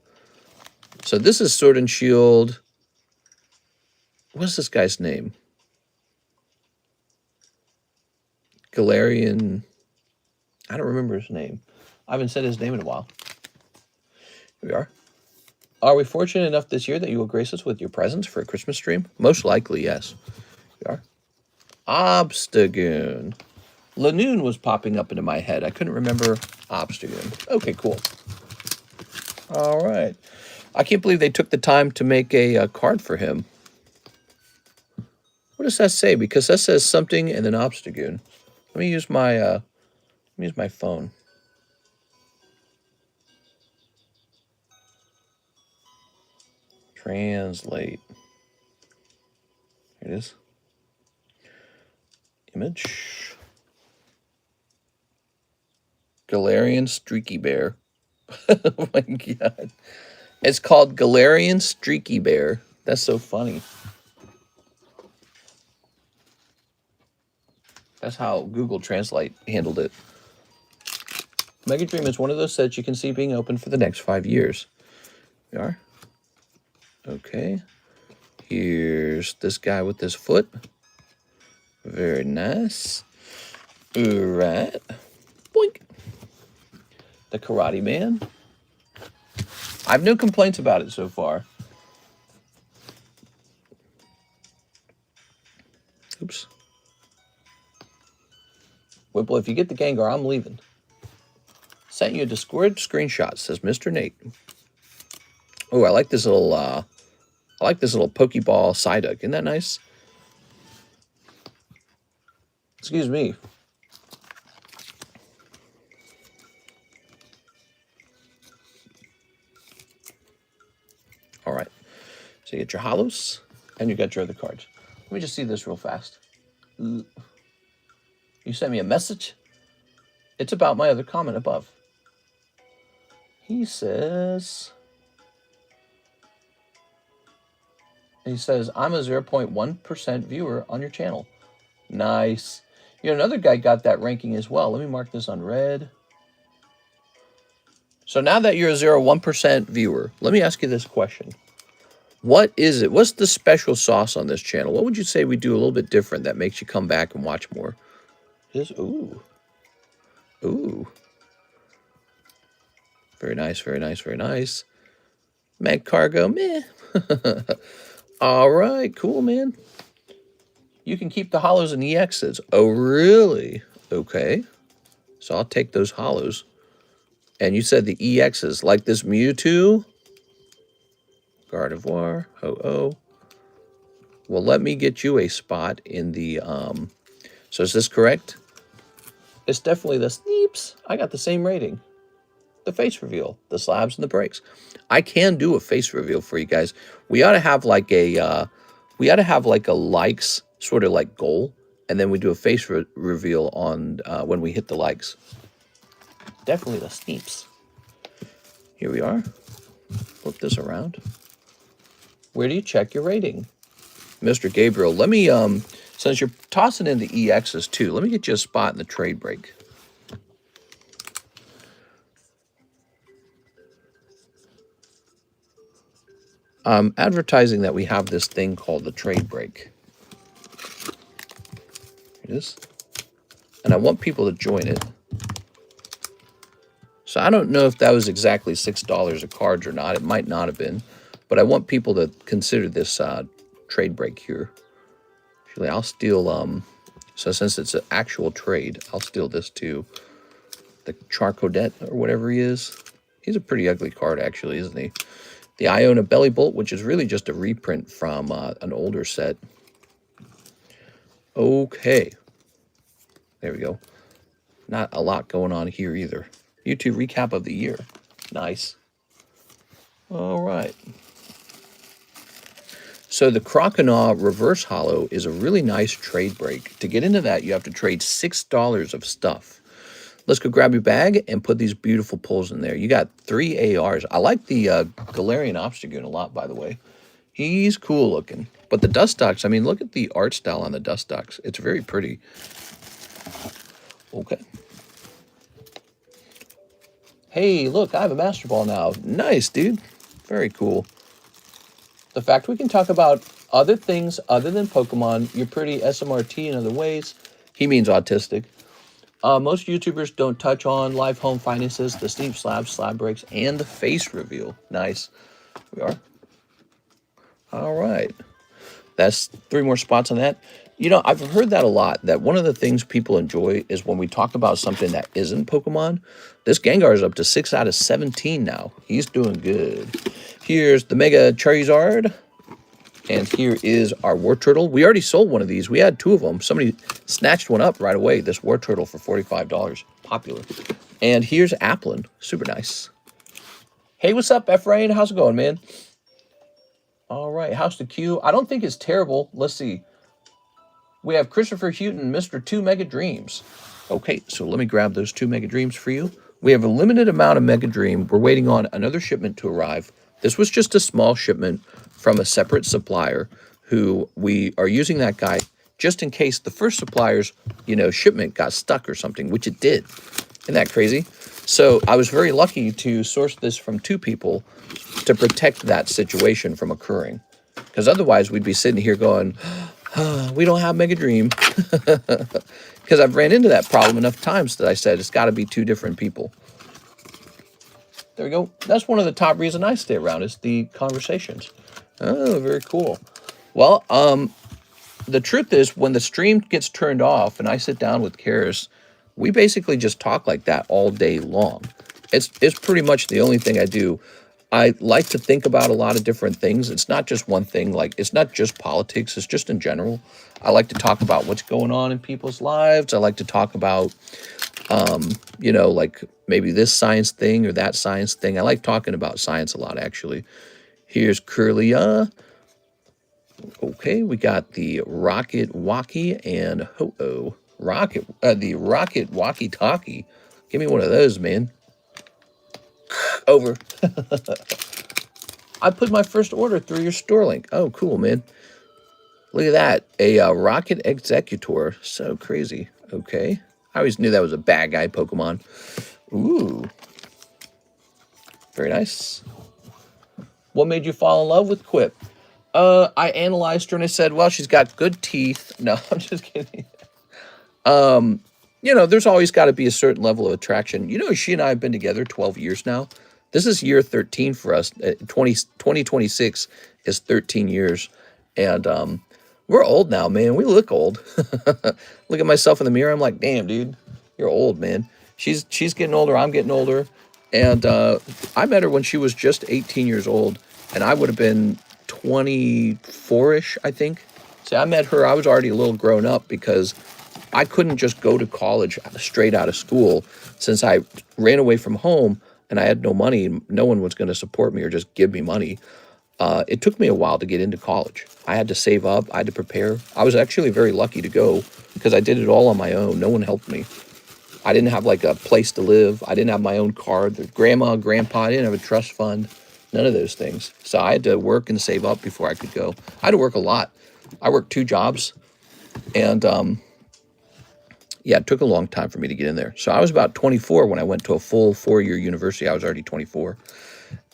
So this is Sword and Shield. What's this guy's name? Galarian. I don't remember his name. I haven't said his name in a while. Here we are. Are we fortunate enough this year that you will grace us with your presence for a Christmas stream? Most likely, yes. We are. Obstagoon. Lanoon was popping up into my head. I couldn't remember Obstagoon. Okay, cool. All right. I can't believe they took the time to make a card for him. What does that say? Because that says something and then Obstagoon. Let me use my phone. Translate. Here it is. Image. Galarian Streaky Bear. Oh my god. It's called Galarian Streaky Bear. That's so funny. That's how Google Translate handled it. Mega Dream is one of those sets you can see being open for the next 5 years. We are. Okay. Here's this guy with his foot. Very nice. Alright. Boink. The Karate Man. I have no complaints about it so far. Oops. Whipple, if you get the Gengar, I'm leaving. Sent you a Discord screenshot, says Mr. Nate. Oh, I like this little Pokeball Psyduck. Isn't that nice? Excuse me. All right. So you get your holos, and you got your other cards. Let me just see this real fast. You sent me a message? It's about my other comment above. He says, I'm a 0.1% viewer on your channel. Nice. You know, another guy got that ranking as well. Let me mark this on red. So now that you're a 0.1% viewer, let me ask you this question. What is it? What's the special sauce on this channel? What would you say we do a little bit different that makes you come back and watch more? Ooh. Ooh. Very nice, very nice, very nice. Mag Cargo, meh. All right, cool, man. You can keep the holos and EXs. Oh, really? Okay. So I'll take those holos. And you said the EXs, like this Mewtwo, Gardevoir, Ho-Oh. Well, let me get you a spot in the, so is this correct? It's definitely the Sneeps. I got the same rating. The face reveal, the slabs and the breaks. I can do a face reveal for you guys. We ought to have like a, likes sort of like goal. And then we do a face reveal on when we hit the likes. Definitely the Sneeps. Here we are. Flip this around. Where do you check your rating? Mr. Gabriel, let me, since you're tossing in the EXs too, let me get you a spot in the trade break. Advertising that we have this thing called the trade break. Here it is. And I want people to join it. So I don't know if that was exactly $6 a card or not. It might not have been. But I want people to consider this trade break here. Actually, I'll steal, so since it's an actual trade, I'll steal this too. The Charcodet or whatever he is. He's a pretty ugly card, actually, isn't he? The Iona Belly Bolt, which is really just a reprint from an older set. Okay. There we go. Not a lot going on here either. YouTube recap of the year. Nice. All right. So the Croconaw Reverse Holo is a really nice trade break. To get into that, you have to trade $6 of stuff. Let's go grab your bag and put these beautiful pulls in there. You got 3 ARs. I like the Galarian Obstagoon a lot, by the way. He's cool looking. But the Dustox, I mean, look at the art style on the Dustox. It's very pretty. Okay. Hey, look, I have a Master Ball now. Nice, dude. Very cool. The fact we can talk about other things other than Pokemon, you're pretty SMRT in other ways. He means autistic. Most YouTubers don't touch on live home finances, the Sneep Slabs, slab breaks, and the face reveal. Nice. We are. All right. That's 3 more spots on that. You know, I've heard that a lot, that one of the things people enjoy is when we talk about something that isn't Pokemon. This Gengar is up to 6 out of 17 now. He's doing good. Here's the Mega Charizard. And here is our War Turtle. We already sold one of these. We had 2 of them. Somebody snatched one up right away, this War Turtle for $45. Popular. And here's Applin. Super nice. Hey, what's up, Ephraim? How's it going, man? All right, House to Q. I don't think it's terrible. Let's see. We have Christopher Houghton, Mr. 2 Mega Dreams. Okay, so let me grab those 2 Mega Dreams for you. We have a limited amount of Mega Dream. We're waiting on another shipment to arrive. This was just a small shipment from a separate supplier who we are using that guy just in case the first supplier's, shipment got stuck or something, which it did. Isn't that crazy? So I was very lucky to source this from 2 people to protect that situation from occurring. Because otherwise we'd be sitting here going, We don't have Mega Dream. Because I've ran into that problem enough times that I said it's got to be two different people. There we go. That's one of the top reasons I stay around is the conversations. Oh, very cool. Well, the truth is when the stream gets turned off and I sit down with Karis, we basically just talk like that all day long. It's pretty much the only thing I do. I like to think about a lot of different things. It's not just one thing. Like, it's not just politics. It's just in general. I like to talk about what's going on in people's lives. I like to talk about, you know, like maybe this science thing or that science thing. I like talking about science a lot, actually. Here's Curlia. Okay, we got the Rocket Walkie and Ho-Oh. The Rocket Walkie Talkie. Give me one of those, man. Over. I put my first order through your store link. Oh, cool, man. Look at that. A Rocket Executor. So crazy. Okay. I always knew that was a bad guy Pokemon. Ooh. Very nice. What made you fall in love with Quip? I analyzed her and I said, well, she's got good teeth. No, I'm just kidding. You know, there's always got to be a certain level of attraction. You know, she and I have been together 12 years now. This is year 13 for us. 2026 is 13 years. And we're old now, man. We look old. Look at myself in the mirror. I'm like, damn, dude, you're old, man. She's getting older. I'm getting older. And I met her when she was just 18 years old. And I would have been 24-ish, I think. See, I met her. I was already a little grown up because I couldn't just go to college straight out of school since I ran away from home and I had no money. No one was going to support me or just give me money. It took me a while to get into college. I had to save up. I had to prepare. I was actually very lucky to go because I did it all on my own. No one helped me. I didn't have like a place to live. I didn't have my own car. The grandma, grandpa, I didn't have a trust fund. None of those things. So I had to work and save up before I could go. I had to work a lot. I worked 2 jobs and, yeah, it took a long time for me to get in there. So I was about 24 when I went to a full 4-year university. I was already 24.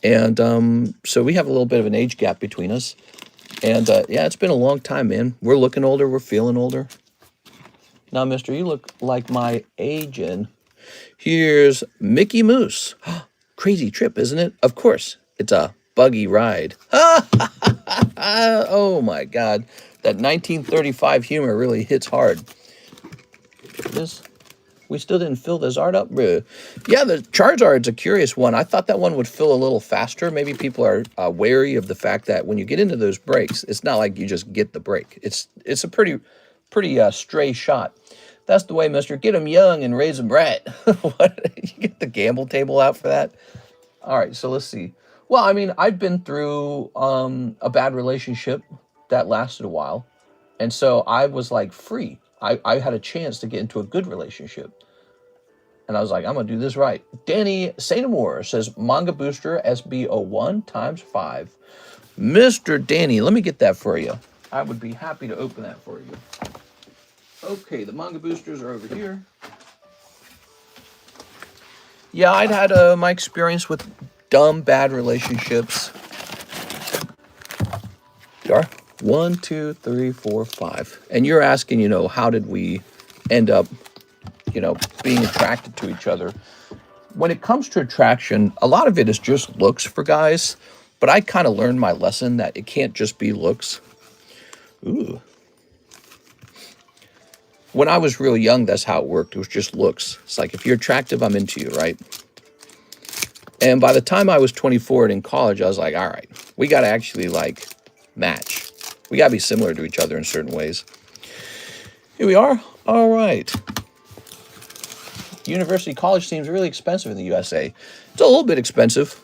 And so we have a little bit of an age gap between us. And yeah, it's been a long time, man. We're looking older. We're feeling older. Now, mister, you look like my agent. Here's Mickey Moose. Crazy trip, isn't it? Of course. It's a buggy ride. Oh, my God. That 1935 humor really hits hard. We still didn't fill the Zard up? Yeah, the Charizard's a curious one. I thought that one would fill a little faster. Maybe people are wary of the fact that when you get into those breaks, it's not like you just get the break. It's a pretty stray shot. That's the way, mister. Get them young and raise them right. What? You get the gamble table out for that? All right, so let's see. Well, I mean, I've been through a bad relationship that lasted a while. And so I was like free. I had a chance to get into a good relationship. And I was like, I'm going to do this right. Danny Sainamore says, Manga Booster SB01 × 5. Mr. Danny, let me get that for you. I would be happy to open that for you. Okay, the Manga Boosters are over here. Yeah, I'd had my experience with dumb, bad relationships. You are? 1, 2, 3, 4, 5. And you're asking, you know, how did we end up, you know, being attracted to each other? When it comes to attraction, a lot of it is just looks for guys. But I kind of learned my lesson that it can't just be looks. Ooh. When I was real young, that's how it worked. It was just looks. It's like, if you're attractive, I'm into you, right? And by the time I was 24 and in college, I was like, all right, we got to actually, like, match. We got to be similar to each other in certain ways. Here we are. All right. University college seems really expensive in the USA. It's a little bit expensive.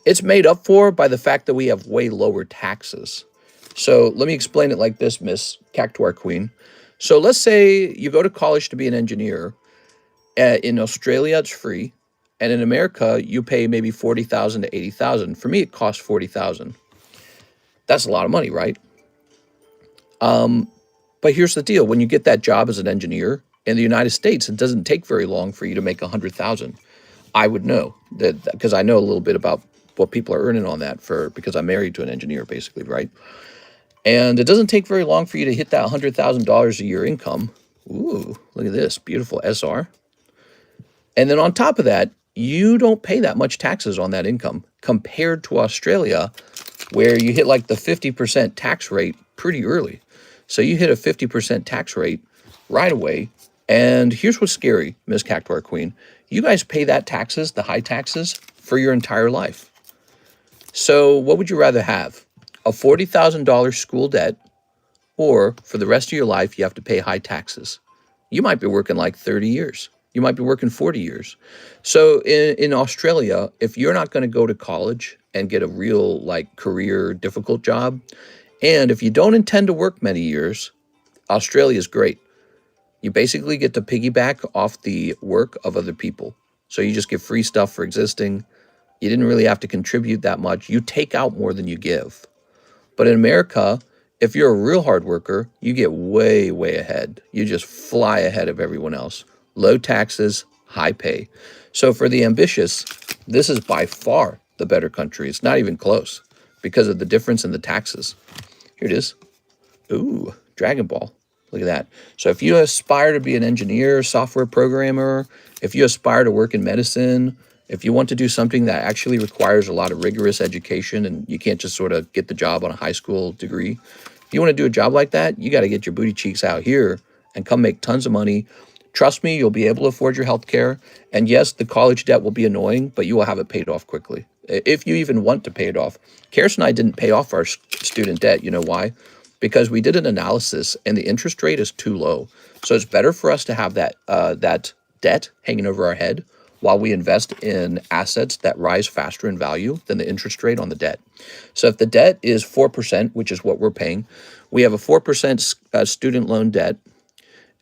It's made up for by the fact that we have way lower taxes. So let me explain it like this, Miss Cactuar Queen. So let's say you go to college to be an engineer. In Australia, it's free. And in America, you pay maybe $40,000 to $80,000. For me, it costs $40,000. That's a lot of money, right? But here's the deal. When you get that job as an engineer in the United States, it doesn't take very long for you to make $100,000. I would know that because I know a little bit about what people are earning on that because I'm married to an engineer, basically, right? And it doesn't take very long for you to hit that $100,000 a year income. Ooh, look at this beautiful SR. And then on top of that, you don't pay that much taxes on that income compared to Australia, where you hit like the 50% tax rate pretty early. So you hit a 50% tax rate right away. And here's what's scary, Miss Cactuar Queen. You guys pay that taxes, the high taxes, for your entire life. So what would you rather have? A $40,000 school debt, or for the rest of your life, you have to pay high taxes? You might be working like 30 years. You might be working 40 years. So in Australia, if you're not going to go to college and get a real like career difficult job, and if you don't intend to work many years, Australia is great. You basically get to piggyback off the work of other people. So you just get free stuff for existing. You didn't really have to contribute that much. You take out more than you give. But in America, if you're a real hard worker, you get way, way ahead. You just fly ahead of everyone else. Low taxes, high pay. So for the ambitious, this is by far the better country. It's not even close because of the difference in the taxes. Here it is. Ooh, Dragon Ball. Look at that. So if you aspire to be an engineer, software programmer, if you aspire to work in medicine, if you want to do something that actually requires a lot of rigorous education and you can't just sort of get the job on a high school degree, if you want to do a job like that, you got to get your booty cheeks out here and come make tons of money. Trust me, you'll be able to afford your health care. And yes, the college debt will be annoying, but you will have it paid off quickly. If you even want to pay it off. Karis and I didn't pay off our student debt. You know why? Because we did an analysis and the interest rate is too low. So it's better for us to have that debt hanging over our head while we invest in assets that rise faster in value than the interest rate on the debt. So if the debt is 4%, which is what we're paying, we have a 4% student loan debt,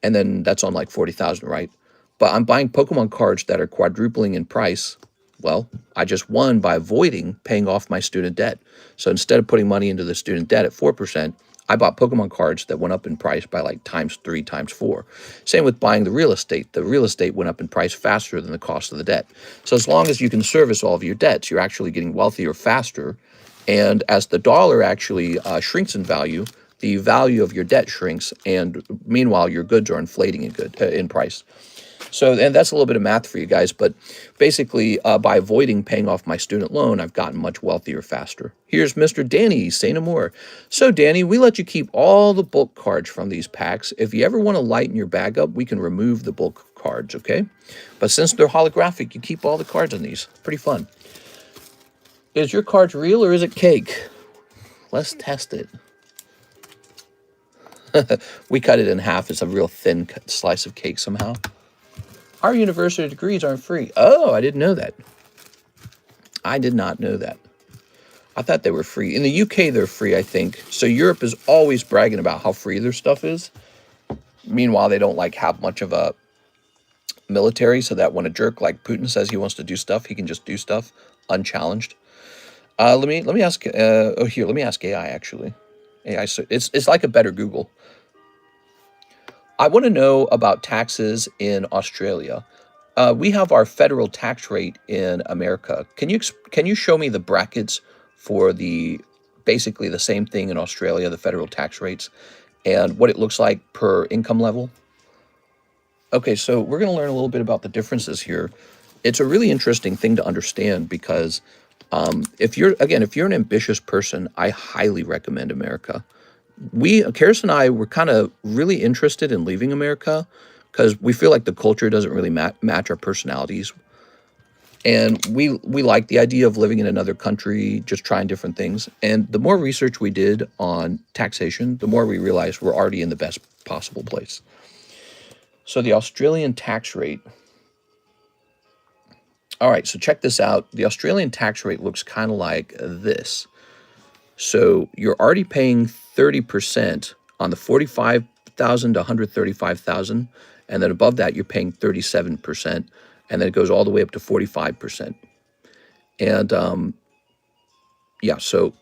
and then that's on like 40,000, right? But I'm buying Pokemon cards that are quadrupling in price. Well, I just won by avoiding paying off my student debt. So instead of putting money into the student debt at 4%, I bought Pokemon cards that went up in price by like times 3, times 4. Same with buying the real estate. The real estate went up in price faster than the cost of the debt. So as long as you can service all of your debts, you're actually getting wealthier faster. And as the dollar actually shrinks in value of your debt shrinks, and meanwhile your goods are inflating in price. So, and that's a little bit of math for you guys, but basically by avoiding paying off my student loan, I've gotten much wealthier faster. Here's Mr. Danny, say no more. So Danny, we let you keep all the bulk cards from these packs. If you ever want to lighten your bag up, we can remove the bulk cards, okay? But since they're holographic, you keep all the cards on these. Pretty fun. Is your cards real or is it cake? Let's test it. We cut it in half. It's a real thin slice of cake somehow. Our university degrees aren't free. Oh, I didn't know that. I did not know that. I thought they were free. In the UK, they're free, I think. So Europe is always bragging about how free their stuff is. Meanwhile, they don't like have much of a military, so that when a jerk like Putin says he wants to do stuff, he can just do stuff unchallenged. Let me ask. Let me ask AI actually. AI, so it's like a better Google. I want to know about taxes in Australia. We have our federal tax rate in America. Can you show me the brackets for basically the same thing in Australia, the federal tax rates, and what it looks like per income level? Okay, so we're going to learn a little bit about the differences here. It's a really interesting thing to understand because if you're an ambitious person, I highly recommend America. Karis and I were kind of really interested in leaving America because we feel like the culture doesn't really match our personalities. And we like the idea of living in another country, just trying different things. And the more research we did on taxation, the more we realized we're already in the best possible place. So the Australian tax rate. All right, so check this out. The Australian tax rate looks kind of like this. So you're already paying 30% on the 45,000 to 135,000, and then above that you're paying 37%, and then it goes all the way up to 45%. And yeah, so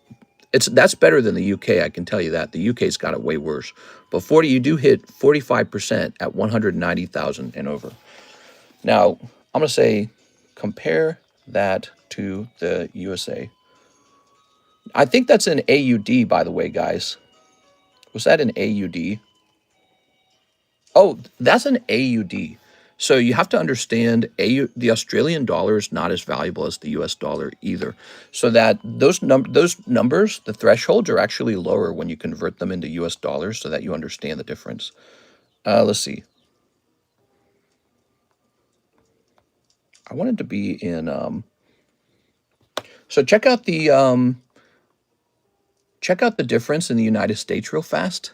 that's better than the UK, I can tell you that. The UK's got it way worse. But you do hit 45% at 190,000 and over. Now, I'm going to say compare that to the USA. I think that's an AUD, by the way, guys. Was that an AUD? Oh, that's an AUD. So you have to understand the Australian dollar is not as valuable as the US dollar either. So that those numbers, the thresholds are actually lower when you convert them into US dollars so that you understand the difference. Let's see. I wanted to be in so check out the difference in the United States real fast.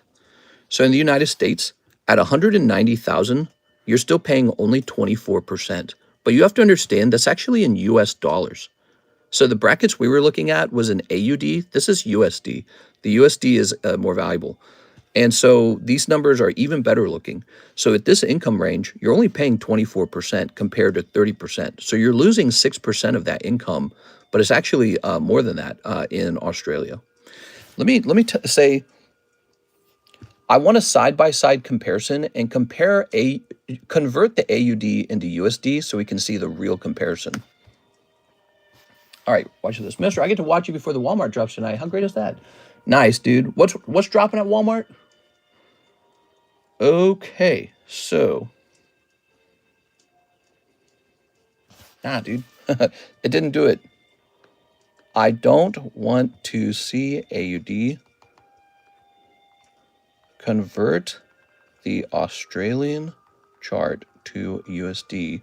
So in the United States, at 190,000, you're still paying only 24%. But you have to understand that's actually in US dollars. So the brackets we were looking at was an AUD. This is USD. The USD is more valuable. And so these numbers are even better looking. So at this income range, you're only paying 24% compared to 30%. So you're losing 6% of that income, but it's actually more than that in Australia. Let me say, I want a side-by-side comparison and convert the AUD into USD so we can see the real comparison. All right, watch this. Mister, I get to watch you before the Walmart drops tonight. How great is that? Nice, dude. What's dropping at Walmart? Okay, so. Nah, dude. It didn't do it. I don't want to see AUD. Convert the Australian chart to USD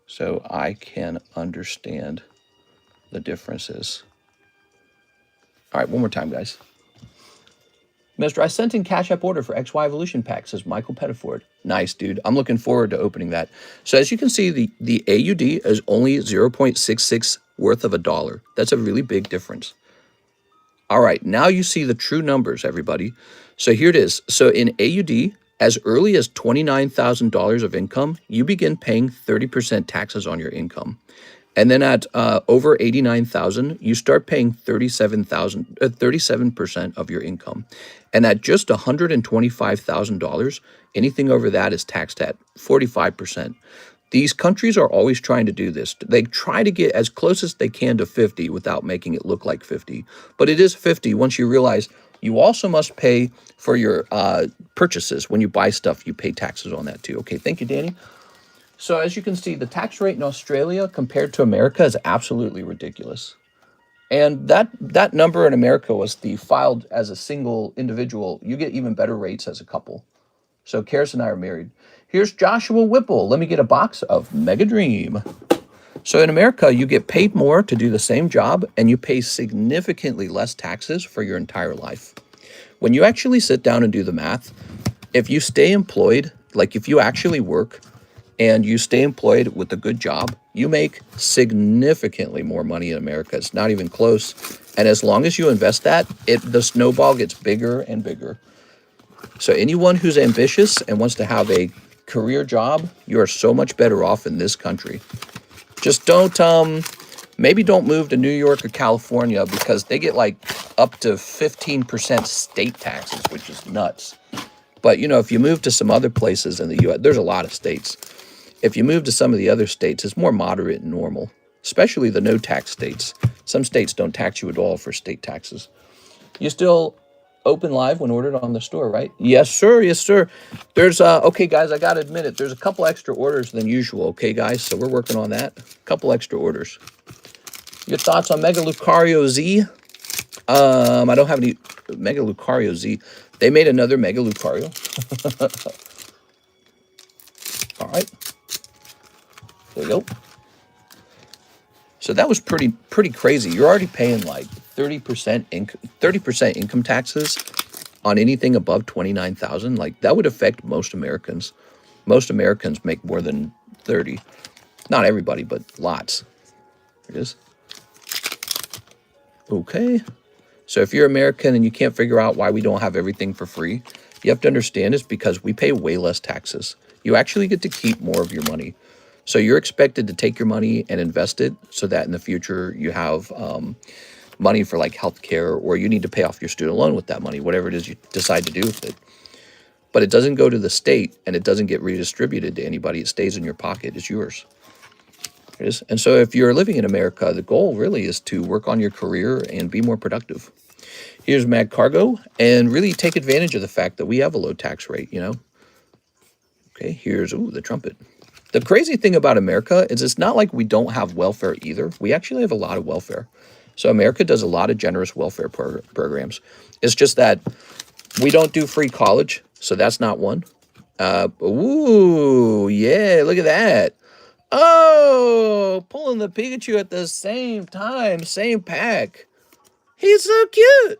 so I can understand the differences. All right, one more time, guys. Mister, I sent in CASHAPP order for XY Evolution Pack, says Michael Pettiford. Nice, dude. I'm looking forward to opening that. So as you can see, the AUD is only 0.66 worth of $1. That's a really big difference. All right, now you see the true numbers, everybody. So here it is. So in AUD, as early as $29,000 of income, you begin paying 30% taxes on your income. And then at over 89,000, you start paying 37% of your income. And at just $125,000, anything over that is taxed at 45%. These countries are always trying to do this. They try to get as close as they can to 50 without making it look like 50. But it is 50 once you realize you also must pay for your purchases. When you buy stuff, you pay taxes on that too. Okay, thank you, Danny. So as you can see, the tax rate in Australia compared to America is absolutely ridiculous. And that number in America was filed as a single individual. You get even better rates as a couple. So Karis and I are married. Here's Joshua Whipple. Let me get a box of Mega Dream. So in America, you get paid more to do the same job, and you pay significantly less taxes for your entire life. When you actually sit down and do the math, if you stay employed, like if you actually work and you stay employed with a good job, you make significantly more money in America. It's not even close. And as long as you invest that, the snowball gets bigger and bigger. So anyone who's ambitious and wants to have a career job, you are so much better off in this country. Just maybe don't move to New York or California because they get like up to 15% state taxes, which is nuts. But, if you move to some other places in the U.S., there's a lot of states. If you move to some of the other states, it's more moderate and normal, especially the no-tax states. Some states don't tax you at all for state taxes. You still open live when ordered on the store, right? Yes, sir. Yes, sir. There's, okay, guys, I got to admit it. There's a couple extra orders than usual, okay, guys? So we're working on that. A couple extra orders. Your thoughts on Mega Lucario Z? I don't have any Mega Lucario Z. They made another Mega Lucario. All right. There you go. So that was pretty crazy. You're already paying like 30% income taxes on anything above 29,000. Like that would affect most Americans. Most Americans make more than 30. Not everybody, but lots. There it is. Okay. So if you're American and you can't figure out why we don't have everything for free, you have to understand it's because we pay way less taxes. You actually get to keep more of your money. So you're expected to take your money and invest it so that in the future you have money for like healthcare, or you need to pay off your student loan with that money, whatever it is you decide to do with it. But it doesn't go to the state and it doesn't get redistributed to anybody. It stays in your pocket. It's yours. It is. And so if you're living in America, the goal really is to work on your career and be more productive. Here's Mad Cargo, and really take advantage of the fact that we have a low tax rate, you know. Okay, here's, ooh, the trumpet. The crazy thing about America is it's not like we don't have welfare either. We actually have a lot of welfare. So America does a lot of generous welfare programs. It's just that we don't do free college, so that's not one. Ooh, yeah, look at that. Oh, pulling the Pikachu at the same time, same pack. He's so cute.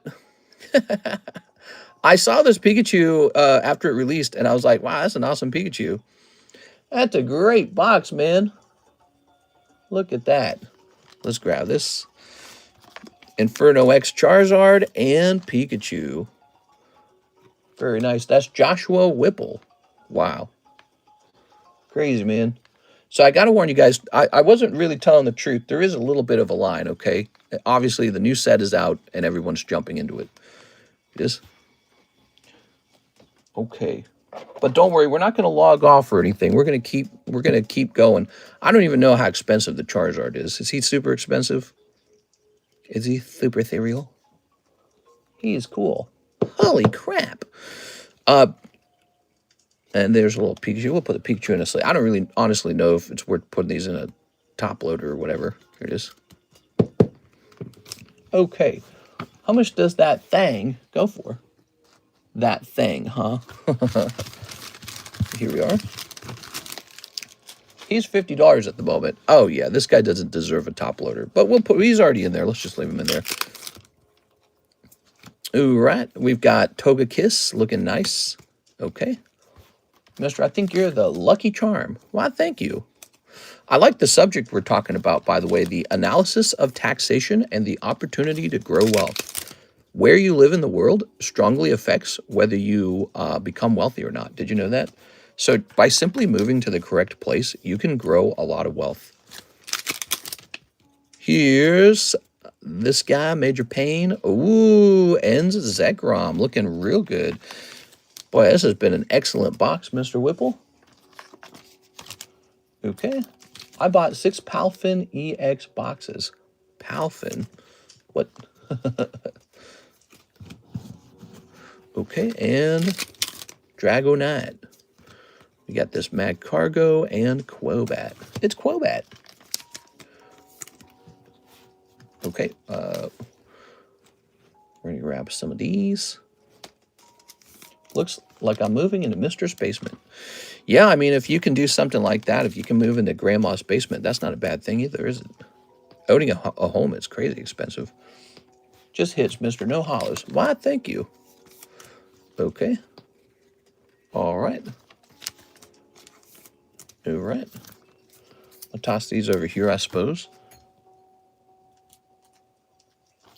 I saw this Pikachu after it released, and I was like, wow, that's an awesome Pikachu. That's a great box, man. Look at that. Let's grab this. Inferno X Charizard and Pikachu. Very nice. That's Joshua Whipple. Wow. Crazy, man. So I got to warn you guys, I wasn't really telling the truth. There is a little bit of a line, okay? Obviously, the new set is out, and everyone's jumping into it. It is. Okay. But don't worry, we're not going to log off or anything. We're going to keep going. I don't even know how expensive the Charizard is. Is he super expensive? Is he super ethereal? He is cool. Holy crap. And there's a little Pikachu. We'll put the Pikachu in a slate. I don't really honestly know if it's worth putting these in a top loader or whatever. Here it is. Okay. How much does that thing go for? That thing, huh? Here we are. He's $50 at the moment. Oh, yeah. This guy doesn't deserve a top loader. But he's already in there. Let's just leave him in there. Ooh, right. We've got Togekiss looking nice. Okay. Mister, I think you're the lucky charm. Why, thank you. I like the subject we're talking about, by the way, the analysis of taxation and the opportunity to grow wealth. Where you live in the world strongly affects whether you become wealthy or not. Did you know that? So by simply moving to the correct place, you can grow a lot of wealth. Here's this guy, Major Pain. Ooh, ends Zekrom, looking real good. Boy, this has been an excellent box, Mr. Whipple. Okay. I bought 6 Palfin EX boxes. Palfin? What? Okay, and Dragonite. We got this Mad Cargo and Quobat. It's Quobat. Okay, we're going to grab some of these. Looks like I'm moving into Mister's basement. Yeah, I mean, if you can do something like that, if you can move into Grandma's basement, that's not a bad thing either, is it? Owning a home is crazy expensive. Just hits, Mister. No hollers. Why, thank you. Okay. All right. All right. I'll toss these over here, I suppose.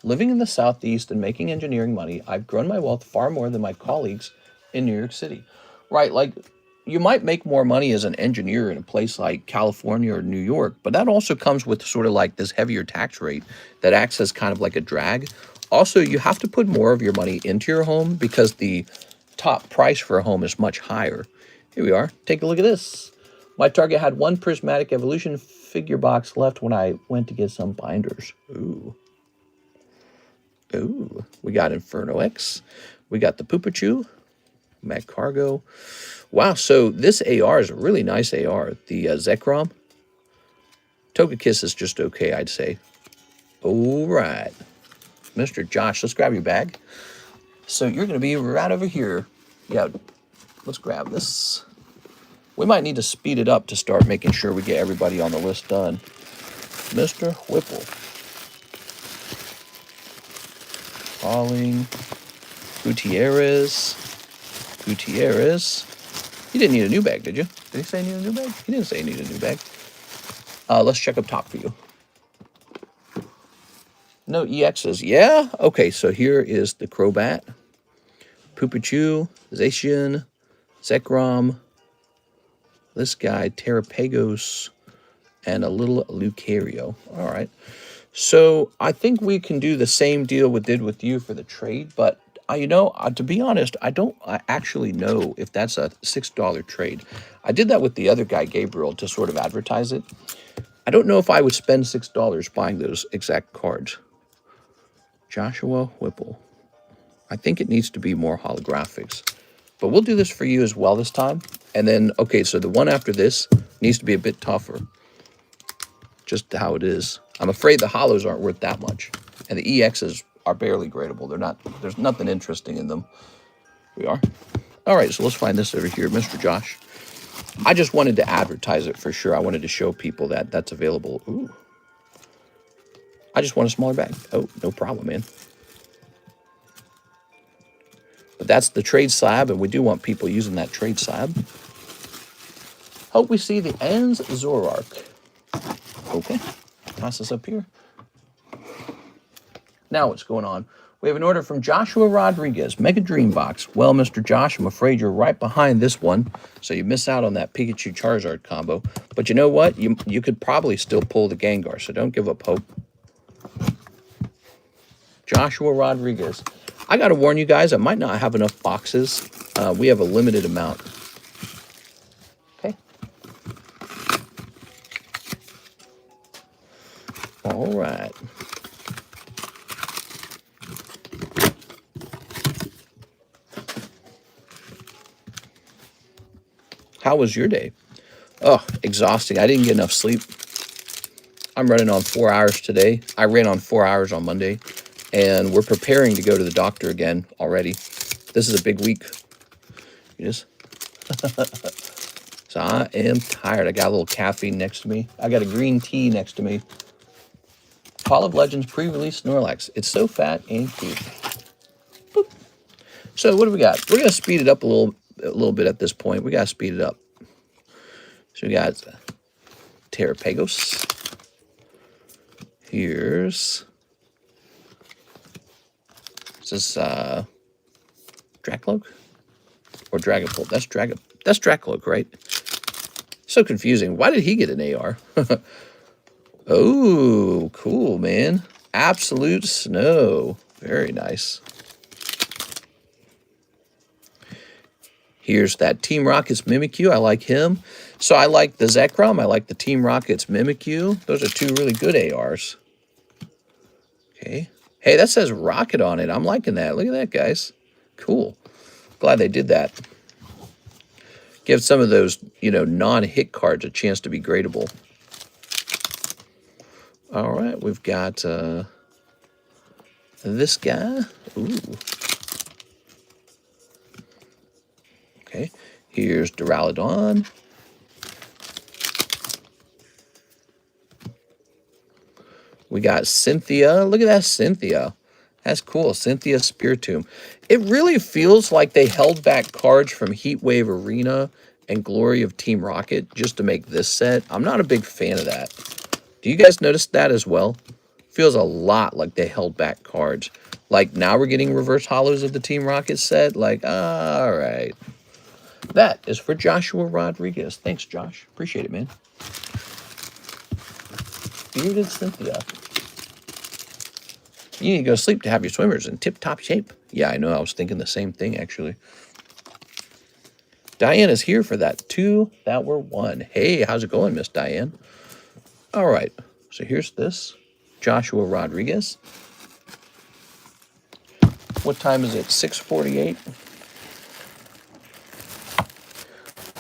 Living in the Southeast and making engineering money, I've grown my wealth far more than my colleagues in New York City. Right, like, you might make more money as an engineer in a place like California or New York, but that also comes with sort of like this heavier tax rate that acts as kind of like a drag. Also, you have to put more of your money into your home because the top price for a home is much higher. Here we are. Take a look at this. My Target had 1 Prismatic Evolution figure box left when I went to get some binders. Ooh. Ooh. We got Inferno X. We got the Poopachu. Mad Cargo. Wow, so this AR is a really nice AR. The Zekrom. Togekiss is just okay, I'd say. All right. Mr. Josh, let's grab your bag. So you're going to be right over here. Yeah, let's grab this. We might need to speed it up to start making sure we get everybody on the list done. Mr. Whipple. Calling. Gutierrez. Gutierrez. You didn't need a new bag, did you? Did he say he needed a new bag? He didn't say he needed a new bag. Let's check up top for you. No EXs. Yeah? Okay, so here is the Crobat. Poopachu. Zacian. Zekrom. This guy, Terrapagos. And a little Lucario. All right. So I think we can do the same deal we did with you for the trade, but you know, to be honest, I don't actually know if that's a $6 trade. I did that with the other guy, Gabriel, to sort of advertise it. I don't know if I would spend $6 buying those exact cards. Joshua Whipple. I think it needs to be more holographics. But we'll do this for you as well this time. And then, okay, so the one after this needs to be a bit tougher. Just how it is. I'm afraid the holos aren't worth that much. And the EXs are barely gradable. They're not, there's nothing interesting in them. We are. All right, so let's find this over here, Mr. Josh. I just wanted to advertise it for sure. I wanted to show people that that's available. Ooh. I just want a smaller bag. Oh, no problem, man. But that's the trade slab, and we do want people using that trade slab. Hope we see the ends Zoroark. Okay, toss this up here. Now what's going on? We have an order from Joshua Rodriguez, Mega Dream Box. Well, Mr. Josh, I'm afraid you're right behind this one, so you miss out on that Pikachu Charizard combo. But you know what? You could probably still pull the Gengar, so don't give up hope. Joshua Rodriguez. I got to warn you guys, I might not have enough boxes. We have a limited amount. Okay. All right. How was your day? Oh, exhausting. I didn't get enough sleep. I'm running on 4 hours today. I ran on 4 hours on Monday. And we're preparing to go to the doctor again already. This is a big week. Yes. So I am tired. I got a little caffeine next to me. I got a green tea next to me. Call of Legends pre-release Snorlax. It's so fat and cute. Boop. So what do we got? We're gonna speed it up a little bit at this point. We gotta speed it up. So we got Terrapagos. Here's this Dracloak or Dragapult. That's Dracloak, right? So confusing. Why did he get an AR? Oh, cool, man. Absolute Snow. Very nice. Here's that Team Rocket's Mimikyu. I like him. So I like the Zekrom. I like the Team Rocket's Mimikyu. Those are two really good ARs. Okay. Hey, that says Rocket on it. I'm liking that. Look at that, guys. Cool. Glad they did that. Give some of those, non-hit cards a chance to be gradable. All right, we've got this guy. Ooh. Okay, here's Duraludon. We got Cynthia. Look at that Cynthia. That's cool. Cynthia Spiritomb. It really feels like they held back cards from Heatwave Arena and Glory of Team Rocket just to make this set. I'm not a big fan of that. Do you guys notice that as well? Feels a lot like they held back cards. Like now we're getting reverse hollows of the Team Rocket set. Like, all right. That is for Joshua Rodriguez. Thanks, Josh. Appreciate it, man. Bearded Cynthia. You need to go to sleep to have your swimmers in tip-top shape. Yeah, I know. I was thinking the same thing, actually. Diane is here for that 2 that were 1. Hey, how's it going, Miss Diane? All right. So here's this. Joshua Rodriguez. What time is it? 6:48.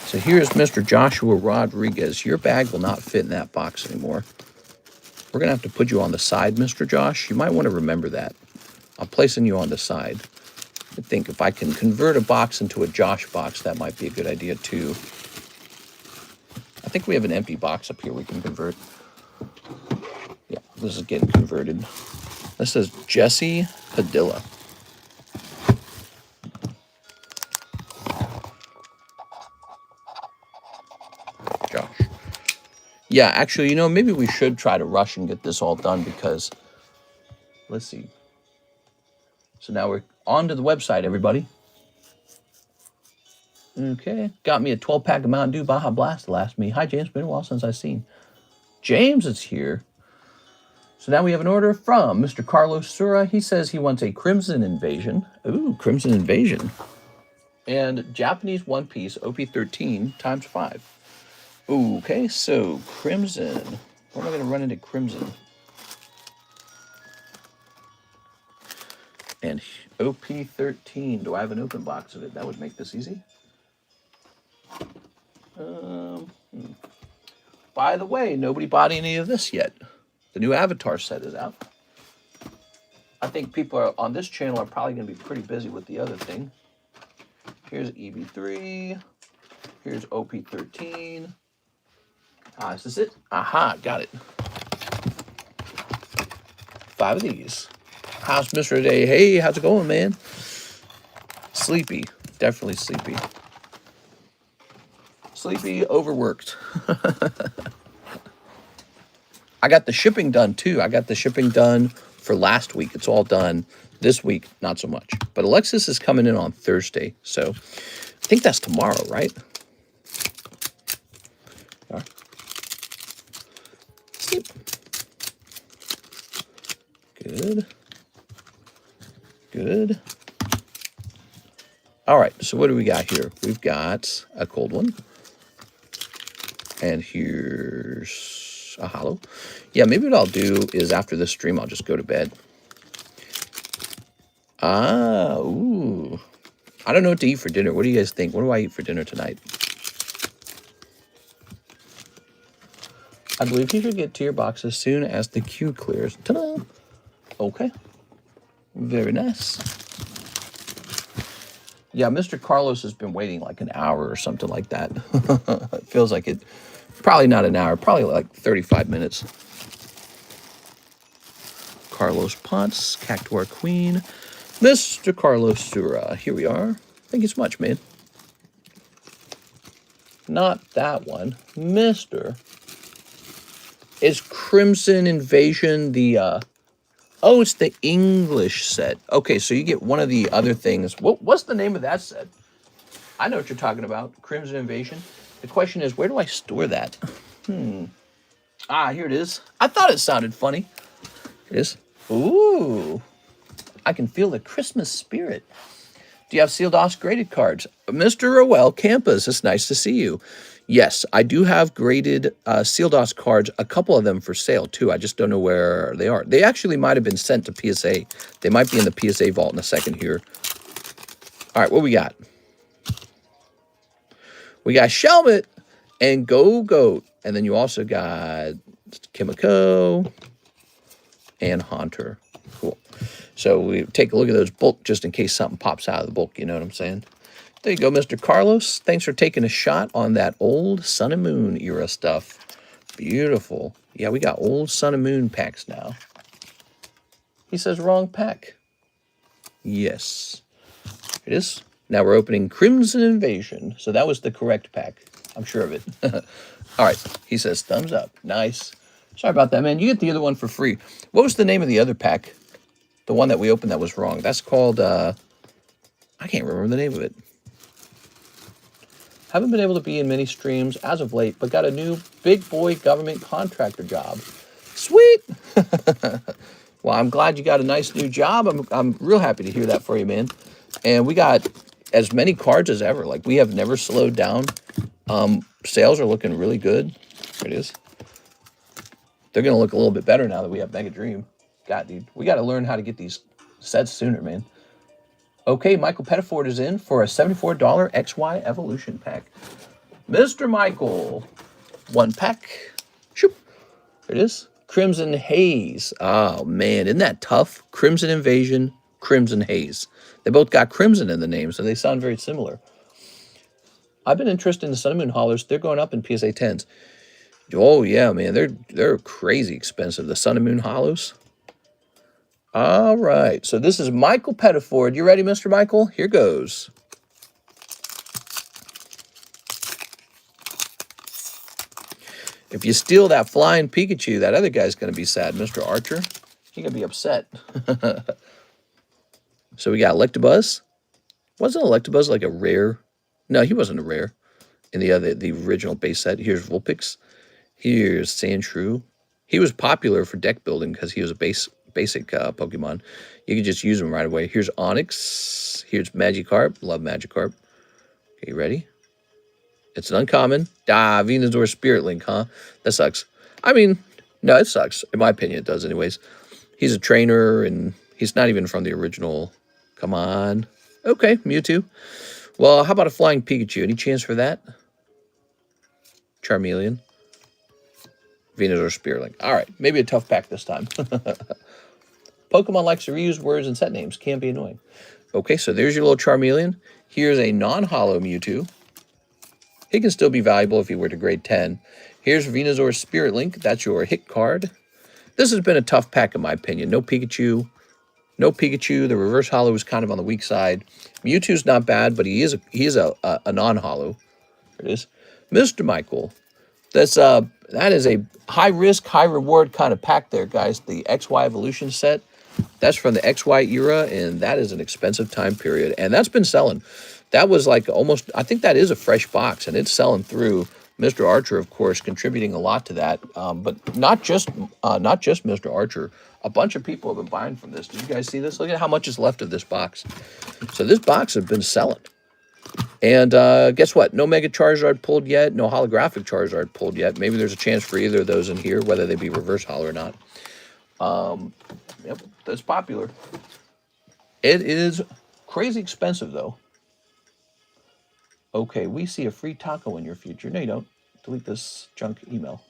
So here's Mr. Joshua Rodriguez. Your bag will not fit in that box anymore. We're going to have to put you on the side, Mr. Josh. You might want to remember that. I'm placing you on the side. I think if I can convert a box into a Josh box, that might be a good idea too. I think we have an empty box up here we can convert. Yeah, this is getting converted. This says Jesse Padilla. Josh. Yeah, actually, maybe we should try to rush and get this all done because, let's see. So now we're on to the website, everybody. Okay, got me a 12-pack of Mountain Dew Baja Blast to last me. Hi, James. Been a while since I've seen. James is here. So now we have an order from Mr. Carlos Sura. He says he wants a Crimson Invasion. Ooh, Crimson Invasion. And Japanese One Piece OP13 times 5. Okay, so Crimson. Where am I going to run into Crimson? And OP13. Do I have an open box of it? That would make this easy. By the way, nobody bought any of this yet. The new Avatar set is out. I think people on this channel are probably going to be pretty busy with the other thing. Here's EV3. Here's OP13. Is this it? Aha, got it. 5 of these. How's Mr. Day? Hey, how's it going, man? Sleepy. Definitely sleepy. Sleepy, overworked. I got the shipping done, too. I got the shipping done for last week. It's all done. This week, not so much. But Alexis is coming in on Thursday. So I think that's tomorrow, right? Sleep. Good. Good. All right, so what do we got here? We've got a cold one. And here's a hollow. Yeah, maybe what I'll do is after this stream, I'll just go to bed. Ooh. I don't know what to eat for dinner. What do you guys think? What do I eat for dinner tonight? I believe you should get to your box as soon as the queue clears. Ta-da! Okay. Very nice. Yeah, Mr. Carlos has been waiting like an hour or something like that. It feels like it. Probably not an hour. Probably like 35 minutes. Carlos Potts, Cactuar Queen. Mr. Carlos Sura. Here we are. Thank you so much, man. Not that one. Mr. Is Crimson Invasion the... Oh, it's the English set. Okay, so you get one of the other things. What's the name of that set? I know what you're talking about. Crimson Invasion. The question is, where do I store that? Here it is. I thought it sounded funny. It is. Ooh. I can feel the Christmas spirit. Do you have sealed DOS graded cards? Mr. Roel Campus, it's nice to see you. Yes, I do have graded sealed DOS cards, a couple of them for sale, too. I just don't know where they are. They actually might have been sent to PSA. They might be in the PSA vault in a second here. All right, what we got? We got Shelmet and Go Goat. And then you also got Kimiko and Haunter. Cool. So we take a look at those bulk just in case something pops out of the bulk. You know what I'm saying? There you go, Mr. Carlos. Thanks for taking a shot on that old Sun and Moon era stuff. Beautiful. Yeah, we got old Sun and Moon packs now. He says wrong pack. Yes. It is. Now we're opening Crimson Invasion. So that was the correct pack. I'm sure of it. All right. He says thumbs up. Nice. Sorry about that, man. You get the other one for free. What was the name of the other pack? The one that we opened that was wrong. That's called, I can't remember the name of it. Haven't been able to be in many streams as of late, but got a new big boy government contractor job. Sweet! Well, I'm glad you got a nice new job. I'm real happy to hear that for you, man. And we got as many cards as ever. Like, we have never slowed down. Sales are looking really good. There it is. They're going to look a little bit better now that we have Mega Dream. God, dude, we got to learn how to get these sets sooner, man. Okay, Michael Pettiford is in for a $74 XY Evolution pack. Mr. Michael, one pack. Shoop. There it is. Crimson Haze. Oh, man, isn't that tough? Crimson Invasion, Crimson Haze. They both got Crimson in the name, so they sound very similar. I've been interested in the Sun and Moon Hollers. They're going up in PSA 10s. Oh, yeah, man, they're crazy expensive. The Sun and Moon Hollows. All right, so this is Michael Pettiford. You ready, Mr. Michael? Here goes. If you steal that flying Pikachu, that other guy's going to be sad, Mr. Archer. He's going to be upset. So we got Electabuzz. Wasn't Electabuzz like a rare? No, he wasn't a rare in the original base set. Here's Vulpix. Here's Sandshrew. He was popular for deck building because he was a basic Pokemon. You can just use him right away. Here's Onix. Here's Magikarp. Love Magikarp. Okay, you ready? It's an uncommon. Venusaur Spirit Link, huh? That sucks. I mean, no, it sucks. In my opinion, it does anyways. He's a trainer, and He's not even from the original. Come on. Okay, Mewtwo. Well, how about a flying Pikachu? Any chance for that? Charmeleon. Venusaur Spearlink. All right, maybe a tough pack this time. Pokemon likes to reuse words and set names. Can be annoying. Okay, so there's your little Charmeleon. Here's a non-holo Mewtwo. He can still be valuable if he were to grade 10. Here's Venusaur Spirit Link. That's your hit card. This has been a tough pack in my opinion. No Pikachu. No Pikachu. The reverse holo is kind of on the weak side. Mewtwo's not bad, but he is a non-holo. There it is. Mr. Michael. That is a high risk, high reward kind of pack there, guys. The XY Evolution set. That's from the XY era, and that is an expensive time period. And that's been selling. That was like almost, I think that is a fresh box, and it's selling through. Mr. Archer, of course, contributing a lot to that. But not just Mr. Archer. A bunch of people have been buying from this. Did you guys see this? Look at how much is left of this box. So this box has been selling. And guess what? No Mega Charizard pulled yet. No Holographic Charizard pulled yet. Maybe there's a chance for either of those in here, whether they be reverse holo or not. Yep, that's popular. It is crazy expensive, though. Okay, we see a free taco in your future. No, you don't. Delete this junk email.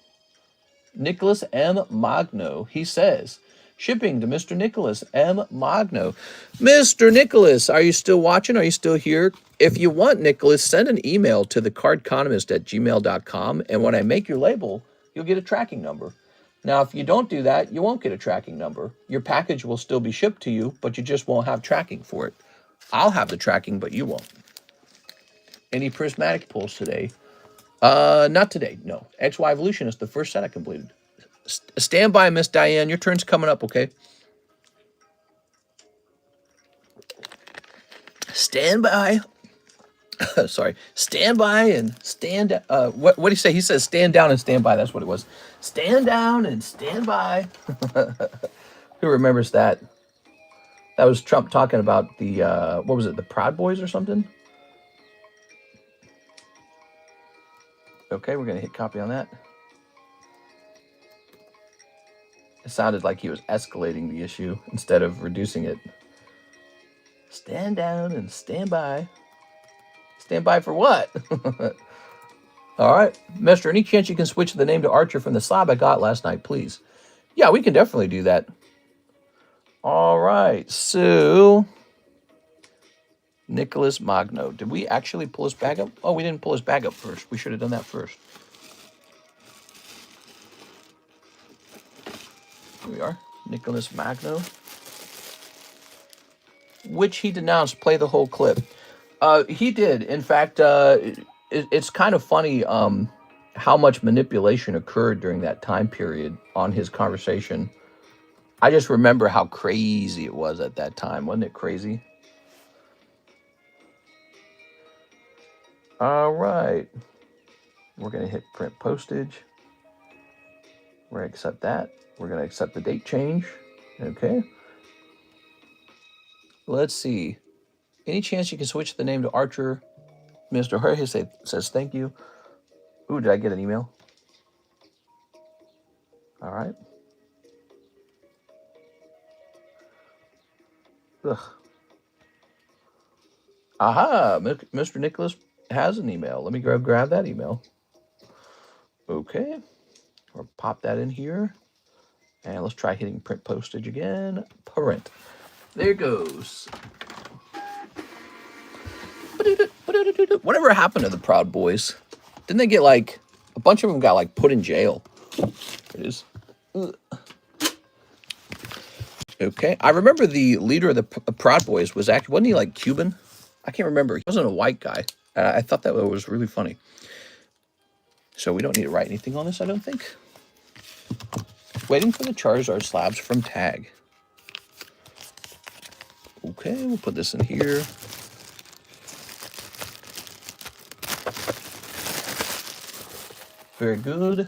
Nicholas M. Magno. He says, shipping to Mr. Nicholas M. Magno. Mr. Nicholas, are you still watching? Are you still here? If you want, Nicholas, send an email to TheCardconomist@gmail.com, and when I make your label, you'll get a tracking number. Now, if you don't do that, you won't get a tracking number. Your package will still be shipped to you, but you just won't have tracking for it. I'll have the tracking, but you won't. Any prismatic pulls today? Not today, no. XY Evolution is the first set I completed. Stand by, Miss Diane. Your turn's coming up, okay? Stand by. Sorry. Stand by and stand... what did he say? He says stand down and stand by. That's what it was. Stand down and stand by. Who remembers that? That was Trump talking about the... what was it? The Proud Boys or something? Okay, we're going to hit copy on that. It sounded like he was escalating the issue instead of reducing it. Stand down and stand by. Stand by for what? All right. Mister, any chance you can switch the name to Archer from the slab I got last night, please? Yeah, we can definitely do that. All right. So, Nicholas Magno. Did we actually pull his bag up? Oh, we didn't pull his bag up first. We should have done that first. Here we are. Nicholas Magno. Which he denounced. Play the whole clip. He did. In fact, it's kind of funny how much manipulation occurred during that time period on his conversation. I just remember how crazy it was at that time. Wasn't it crazy? All right. We're going to hit print postage. We're going to accept that. We're going to accept the date change. Okay. Let's see. Any chance you can switch the name to Archer? Mr. Jorge says thank you. Ooh, did I get an email? All right. Ugh. Aha, Mr. Nicholas has an email. Let me grab that email. Okay. We'll pop that in here. And let's try hitting print postage again. Print. There it goes. Whatever happened to the Proud Boys? Didn't they get like, a bunch of them got like put in jail? There it is. Ugh. Okay. I remember the leader of the Proud Boys was actually, wasn't he like Cuban? I can't remember. He wasn't a white guy. I thought that was really funny. So we don't need to write anything on this, I don't think. Waiting for the Charizard slabs from Tag. Okay, we'll put this in here. Very good.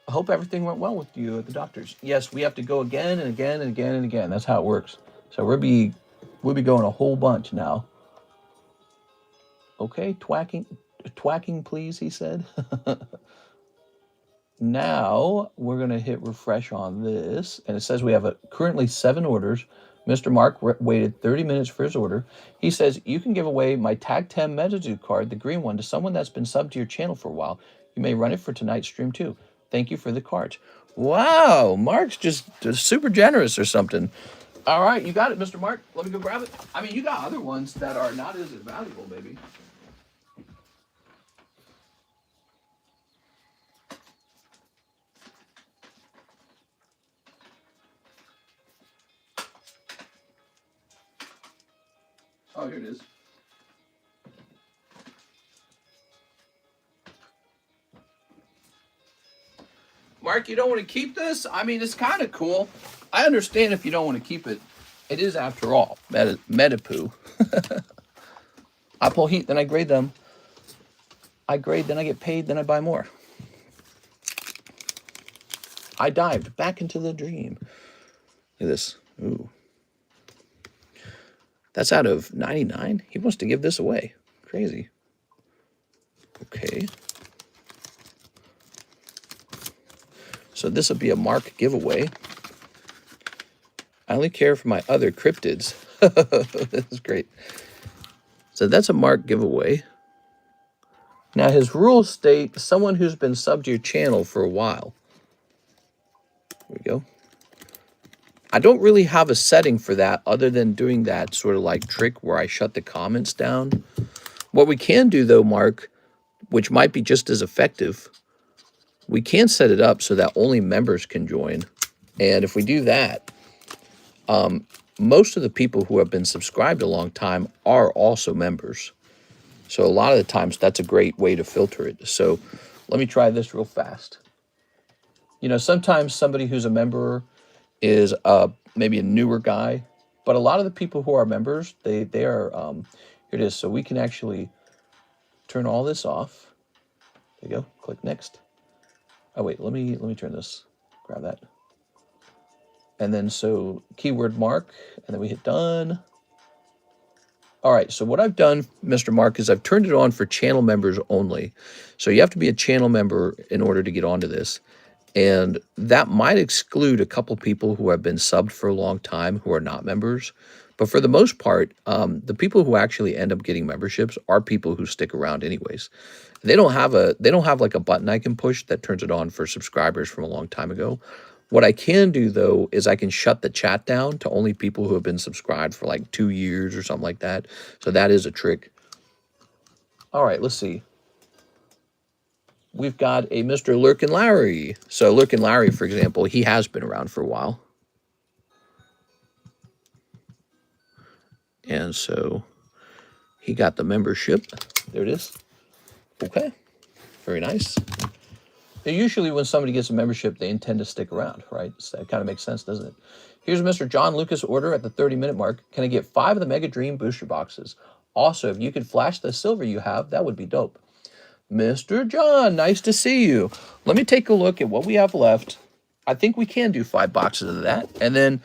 I hope everything went well with you at the doctor's. Yes, we have to go again and again and again and again. That's how it works. So we'll be going a whole bunch now. Okay, twacking please, he said. Now we're going to hit refresh on this, and it says we have currently 7 orders. Mr. Mark waited 30 minutes for his order. He says, you can give away my Tag 10 Metazoo card, the green one, to someone that's been subbed to your channel for a while. You may run it for tonight's stream too. Thank you for the cards. Wow, Mark's just super generous or something. All right, you got it, Mr. Mark. Let me go grab it. I mean, you got other ones that are not as valuable, maybe. Oh, here it is. Mark, you don't want to keep this? I mean, it's kind of cool. I understand if you don't want to keep it. It is, after all, Metapoo. I pull heat, then I grade them. I grade, then I get paid, then I buy more. I dived back into the dream. Look at this. Ooh. That's out of 99. He wants to give this away. Crazy. Okay. So this will be a Mark giveaway. I only care for my other cryptids. This is great. So that's a Mark giveaway. Now his rules state someone who's been subbed to your channel for a while. There we go. I don't really have a setting for that other than doing that sort of like trick where I shut the comments down. What we can do though, Mark, which might be just as effective, we can set it up so that only members can join. And if we do that, most of the people who have been subscribed a long time are also members. So a lot of the times that's a great way to filter it. So let me try this real fast. You know, sometimes somebody who's a member is maybe a newer guy, but a lot of the people who are members, they are, here it is. So we can actually turn all this off. There you go. Click next. Oh wait, let me turn this. Grab that. And then so keyword Mark, and then we hit done. All right, so what I've done, Mr. Mark, is I've turned it on for channel members only. So you have to be a channel member in order to get onto this. And that might exclude a couple people who have been subbed for a long time who are not members. But for the most part, the people who actually end up getting memberships are people who stick around anyways. They don't have like a button I can push that turns it on for subscribers from a long time ago. What I can do, though, is I can shut the chat down to only people who have been subscribed for like 2 years or something like that. So that is a trick. All right, let's see. We've got a Mr. Lurkin Larry. So Lurkin Larry, for example, he has been around for a while. And so he got the membership. There it is. Okay, very nice. And usually when somebody gets a membership, they intend to stick around, right? So that kind of makes sense, doesn't it? Here's Mr. John Lucas order at the 30-minute mark. Can I get 5 of the Mega Dream booster boxes? Also, if you could flash the silver you have, that would be dope. Mr. John, nice to see you. Let me take a look at what we have left. I think we can do 5 boxes of that. And then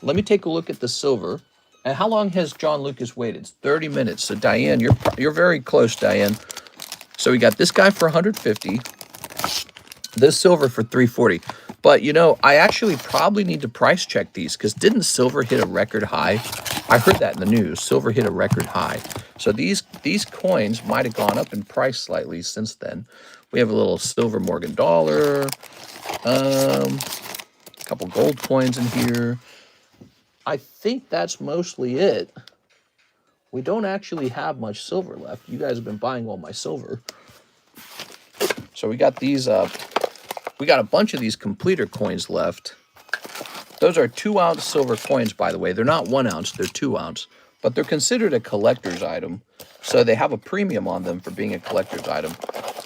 let me take a look at the silver. And how long has John Lucas waited? It's 30 minutes. So Diane, you're very close, Diane. So we got this guy for 150. This silver for 340. But, you know, I actually probably need to price check these because didn't silver hit a record high? I heard that in the news. Silver hit a record high. So these coins might have gone up in price slightly since then. We have a little silver Morgan dollar. A couple gold coins in here. I think that's mostly it. We don't actually have much silver left. You guys have been buying all my silver. So we got these... we got a bunch of these completer coins left. Those are 2-ounce silver coins, by the way. They're not 1 ounce, they're 2 ounce. But they're considered a collector's item. So they have a premium on them for being a collector's item.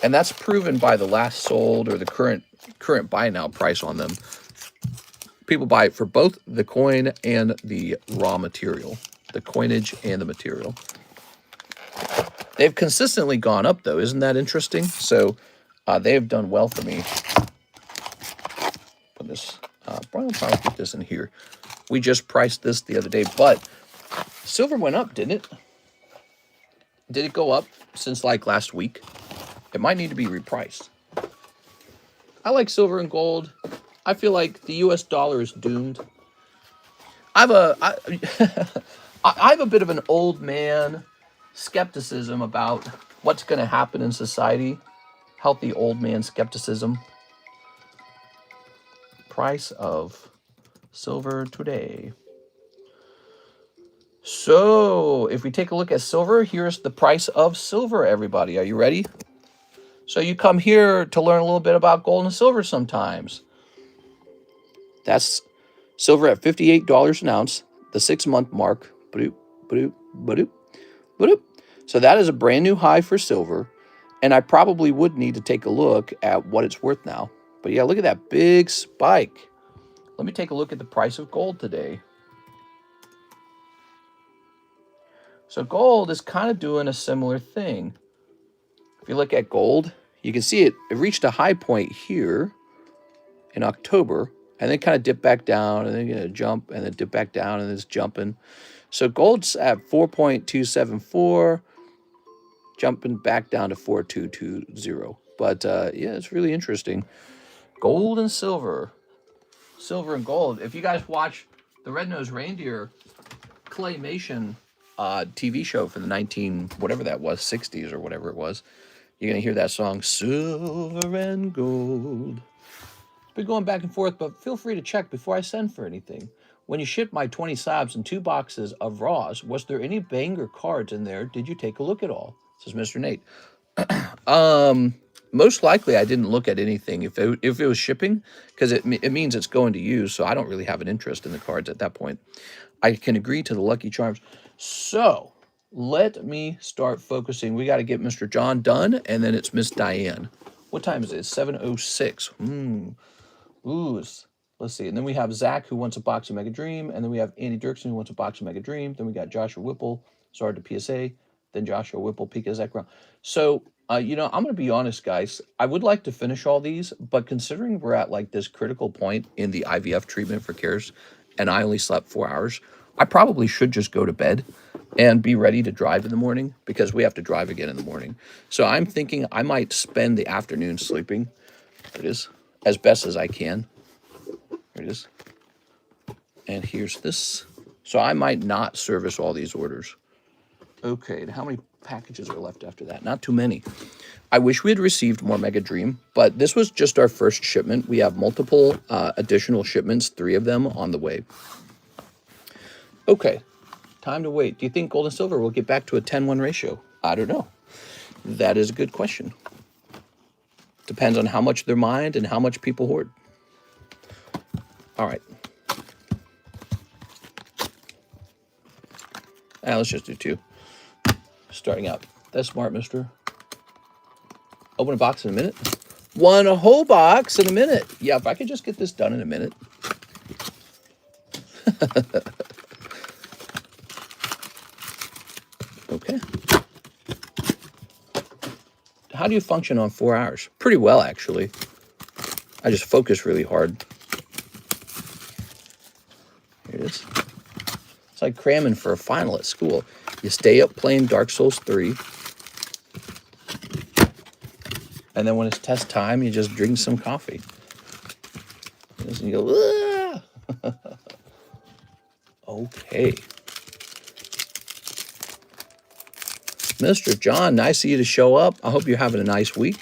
And that's proven by the last sold or the current buy now price on them. People buy it for both the coin and the raw material. The coinage and the material. They've consistently gone up, though. Isn't that interesting? So they have done well for me. Put this, I'll probably put this in here. We just priced this the other day, but silver went up, didn't it? Did it go up since like last week? It might need to be repriced. I like silver and gold. I feel like the U.S. dollar is doomed. I have I have a bit of an old man skepticism about what's going to happen in society. Healthy old man skepticism. Price of silver today. So, if we take a look at silver, here's the price of silver, everybody. Are you ready? So you come here to learn a little bit about gold and silver sometimes. That's silver at $58 an ounce, the 6-month mark. Ba-doop, ba-doop, ba-doop, ba-doop. So that is a brand new high for silver. And I probably would need to take a look at what it's worth now. But yeah, look at that big spike. Let me take a look at the price of gold today. So gold is kind of doing a similar thing. If you look at gold, you can see it reached a high point here in October, and then kind of dip back down, and then gonna jump, and then dip back down, and it's jumping. So gold's at 4.274, jumping back down to 4.220. But yeah, it's really interesting. Gold and silver. Silver and gold. If you guys watch the Red-Nosed Reindeer claymation TV show for the 60s or whatever it was, you're going to hear that song, Silver and Gold. It's been going back and forth, but feel free to check before I send for anything. When you shipped my 20 slabs and 2 boxes of raws, was there any banger cards in there? Did you take a look at all? Says Mr. Nate. Most likely I didn't look at anything if it was shipping, because it means it's going to use, so I don't really have an interest in the cards at that point. I can agree to the Lucky Charms. So let me start focusing. We got to get Mr. John done, and then it's Miss Diane. What time is it? 7:06. Ooh, let's see. And then we have Zach, who wants a box of Mega Dream, and then we have Andy Dirksen, who wants a box of Mega Dream. Then we got Joshua Whipple, sorry to PSA. Then Joshua Whipple, Pika Zach Brown. So, you know, I'm going to be honest, guys. I would like to finish all these, but considering we're at like this critical point in the IVF treatment for CARES, and I only slept 4 hours, I probably should just go to bed and be ready to drive in the morning, because we have to drive again in the morning. So I'm thinking I might spend the afternoon sleeping. There it is, as best as I can. There it is. And here's this. So I might not service all these orders. Okay, and how many packages are left after that? Not too many. I wish we had received more Mega Dream, but this was just our first shipment. We have multiple additional shipments, 3 of them on the way. Okay, time to wait. Do you think gold and silver will get back to a 10-1 ratio? I don't know. That is a good question. Depends on how much they're mined and how much people hoard. All right. Let's just do 2. Starting out. That's smart, mister. Open a box in a minute. 1 whole box in a minute. Yeah, if I could just get this done in a minute. Okay. How do you function on 4 hours? Pretty well, actually. I just focus really hard. Here it is. It's like cramming for a final at school. You stay up playing Dark Souls 3. And then when it's test time, you just drink some coffee. And you go, ah! Okay. Mr. John, nice of you to show up. I hope you're having a nice week.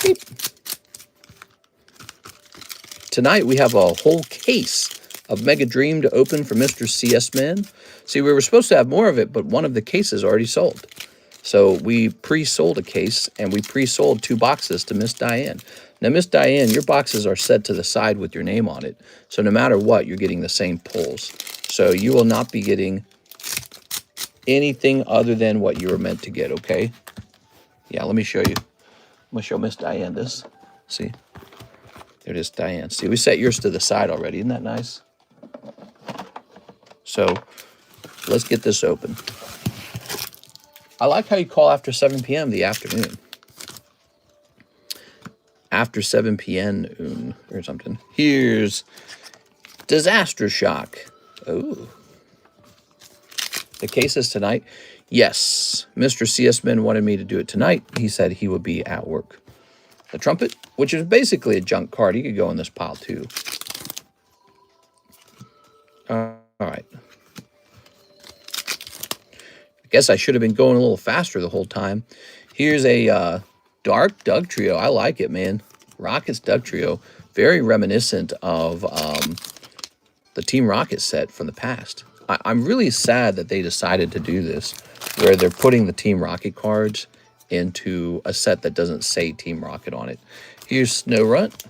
Beep. Tonight we have a whole case of Mega Dream to open for Mr. CS Man. See, we were supposed to have more of it, but one of the cases already sold. So we pre-sold a case, and we pre-sold 2 boxes to Miss Diane. Now, Miss Diane, your boxes are set to the side with your name on it. So no matter what, you're getting the same pulls. So you will not be getting anything other than what you were meant to get, okay? Yeah, let me show you. I'm going to show Miss Diane this. See? There it is, Diane. See, we set yours to the side already. Isn't that nice? So let's get this open. I like how you call after 7 p.m. the afternoon. After 7 p.m. or something. Here's Disaster Shock. Oh. The case is tonight. Yes, Mr. CS Man wanted me to do it tonight. He said he would be at work. The Trumpet, which is basically a junk card. He could go in this pile too. All right. I guess I should have been going a little faster the whole time. Here's a Dark Doug Trio. I like it, man. Rocket's Doug Trio. Very reminiscent of the Team Rocket set from the past. I'm really sad that they decided to do this, where they're putting the Team Rocket cards into a set that doesn't say Team Rocket on it. Here's Snow Runt.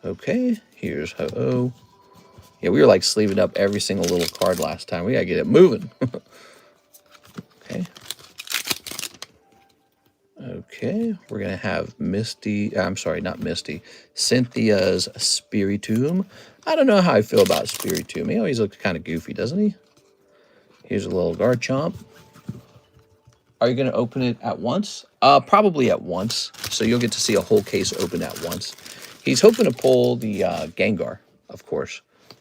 Okay, here's Ho-Oh. Yeah, we were like sleeving up every single little card last time. We gotta get it moving. Okay. Okay, we're gonna have Misty, I'm sorry, not Misty, Cynthia's Spiritomb. I don't know how I feel about Spiritomb. He always looks kind of goofy, doesn't he? Here's a little Garchomp. Are you gonna open it at once? Probably at once. So you'll get to see a whole case open at once. He's hoping to pull the Gengar, of course.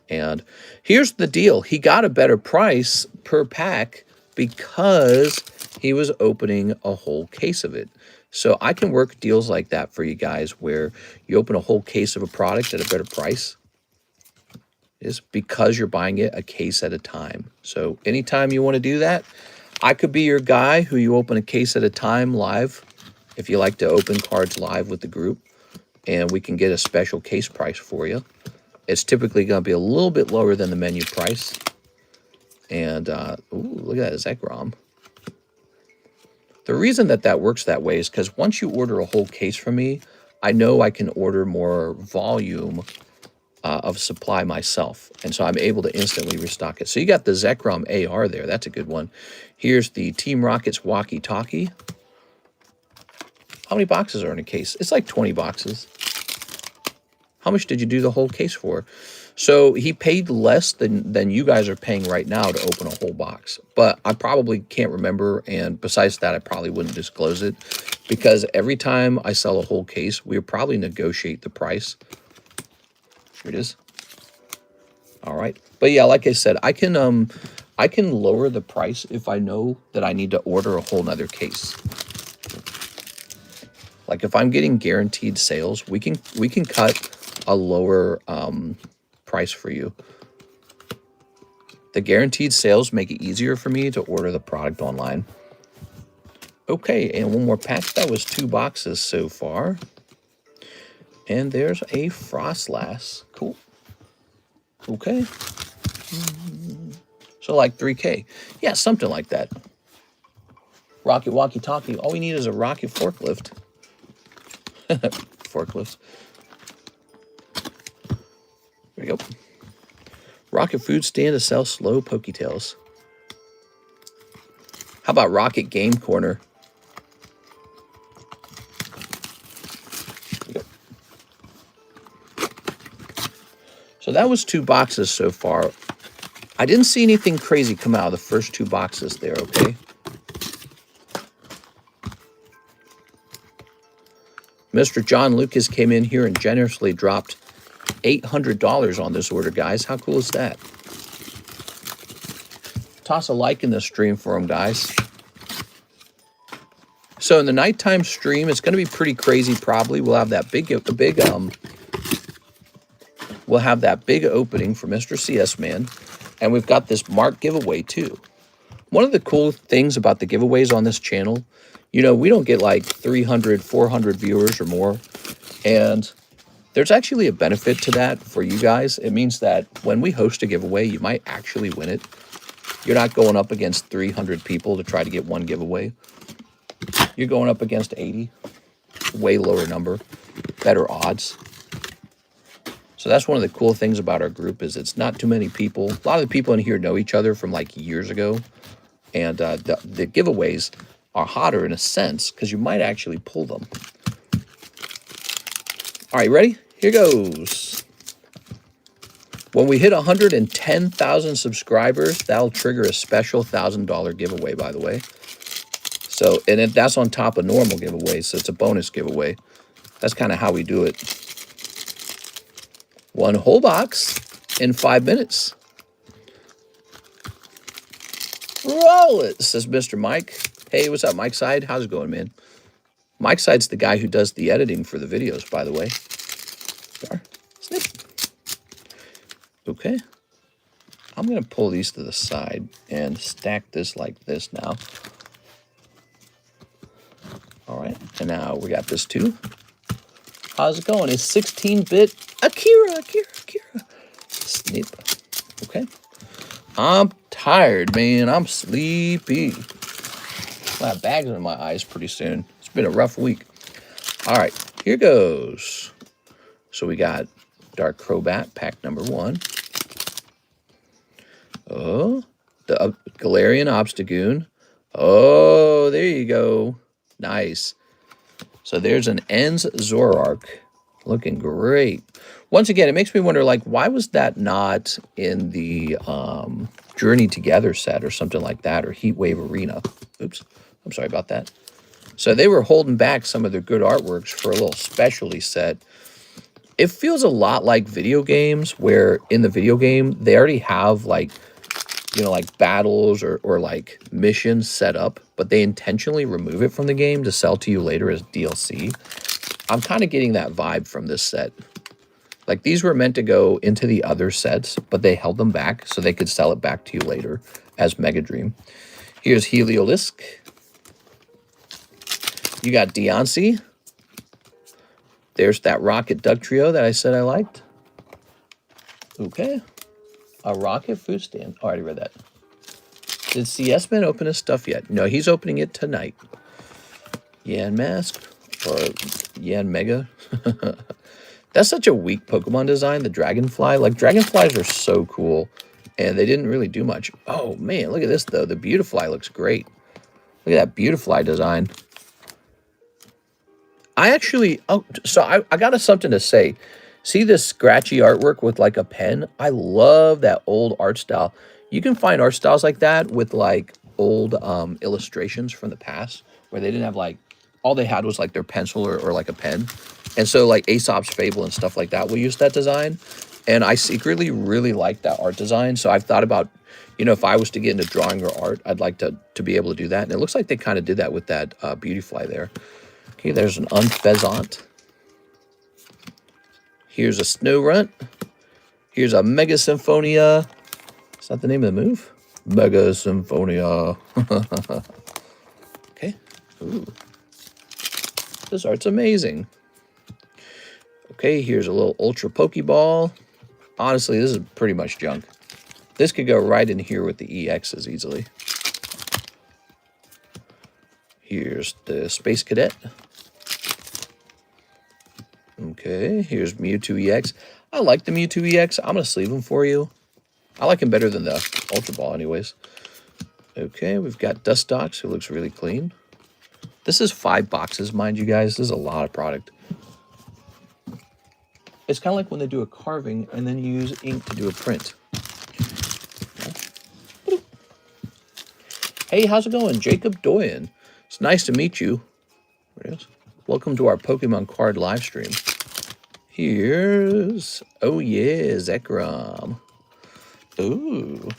And here's the deal. He got a better price per pack because he was opening a whole case of it. So I can work deals like that for you guys where you open a whole case of a product at a better price. It's because you're buying it a case at a time. So anytime you want to do that, I could be your guy who you open a case at a time live if you like to open cards live with the group. And we can get a special case price for you. It's typically going to be a little bit lower than the menu price. And, ooh, look at that Zekrom. The reason that that works that way is because once you order a whole case from me, I know I can order more volume of supply myself. And so I'm able to instantly restock it. So you got the Zekrom AR there. That's a good one. Here's the Team Rocket's Walkie Talkie. How many boxes are in a case? It's like 20 boxes. How much did you do the whole case for? So he paid less than you guys are paying right now to open a whole box. But I probably can't remember. And besides that, I probably wouldn't disclose it. Because every time I sell a whole case, we'll probably negotiate the price. Here it is. All right. But yeah, like I said, I can lower the price if I know that I need to order a whole nother case. Like if I'm getting guaranteed sales, we can cut a lower price for you. The guaranteed sales make it easier for me to order the product online. Okay, and one more pack. That was 2 boxes so far. And there's a Frostlass. Cool. Okay. So like 3K. Yeah, something like that. Rocket Walkie Talkie. All we need is a rocket forklift. Forklifts. There we go. Rocket Food Stand to sell slow Poketails. How about Rocket Game Corner? There we go. So that was 2 boxes so far. I didn't see anything crazy come out of the first 2 boxes there, okay? Mr. John Lucas came in here and generously dropped $800 on this order, guys. How cool is that? Toss a like in the stream for him, guys. So in the nighttime stream, it's going to be pretty crazy probably. We'll have that big we'll have that big opening for Mr. CS Man. And we've got this Mark giveaway too. One of the cool things about the giveaways on this channel, you know, we don't get like 300, 400 viewers or more. And there's actually a benefit to that for you guys. It means that when we host a giveaway, you might actually win it. You're not going up against 300 people to try to get one giveaway. You're going up against 80. Way lower number. Better odds. So that's one of the cool things about our group is it's not too many people. A lot of the people in here know each other from like years ago. And the giveaways are hotter in a sense because you might actually pull them. All right, ready? Here goes. When we hit 110,000 subscribers, that'll trigger a special $1,000 giveaway, by the way. So, and that's on top of normal giveaways, so it's a bonus giveaway. That's kind of how we do it. 1 whole box in 5 minutes. Roll it, says Mr. Mike. Hey, what's up, Mike Side? How's it going, man? Mike Side's the guy who does the editing for the videos, by the way. There. Snip. Okay. I'm going to pull these to the side and stack this like this now. All right. And now we got this too. How's it going? It's 16-bit Akira. Snip. Okay. I'm tired, man. I'm sleepy. I'll have bags in my eyes pretty soon. It's been a rough week. All right, here goes. So we got Dark Crobat, pack number 1. Oh, the Galarian Obstagoon. Oh, there you go. Nice. So there's an Ends Zoroark. Looking great. Once again, it makes me wonder, like, why was that not in the Journey Together set or something like that, or Heat Wave Arena? Oops, I'm sorry about that. So they were holding back some of their good artworks for a little specialty set. It feels a lot like video games, where in the video game, they already have, like, you know, like battles or like missions set up, but they intentionally remove it from the game to sell to you later as DLC. I'm kind of getting that vibe from this set. Like, these were meant to go into the other sets, but they held them back so they could sell it back to you later as Mega Dream. Here's Heliolisk. You got Deontay. There's that Rocket Duck Trio that I said I liked. Okay. A Rocket Food Stand. Oh, I already read that. Did CS Man open his stuff yet? No, he's opening it tonight. Yan Mask. Or Yan Mega. That's such a weak Pokemon design, the Dragonfly. Like, Dragonflies are so cool, and they didn't really do much. Oh, man, look at this, though. The Beautifly looks great. Look at that Beautifly design. I actually... Oh, so I got something to say. See this scratchy artwork with, like, a pen? I love that old art style. You can find art styles like that with, like, old illustrations from the past, where they didn't have, like... All they had was, like, their pencil or like, a pen. And so, like, Aesop's Fable and stuff like that will use that design. And I secretly really like that art design. So I've thought about, you know, if I was to get into drawing or art, I'd like to be able to do that. And it looks like they kind of did that with that Beautifly there. Okay, there's an Unfezant. Here's a Snorunt. Here's a Mega Symphonia. Is that the name of the move? Mega Symphonia. Okay. Ooh. This art's amazing. Okay, here's a little Ultra Pokeball. Honestly, this is pretty much junk. This could go right in here with the EXs easily. Here's the Space Cadet. Okay, here's Mewtwo EX. I like the Mewtwo EX. I'm going to sleeve him for you. I like him better than the Ultra Ball anyways. Okay, we've got Dustox, who looks really clean. This is 5 boxes, mind you guys. This is a lot of product. It's kind of like when they do a carving and then you use ink to do a print. Hey, how's it going? Jacob Doyen. It's nice to meet you. There it is. Welcome to our Pokemon card live stream. Here's... Oh, yeah, Zekrom. Ooh.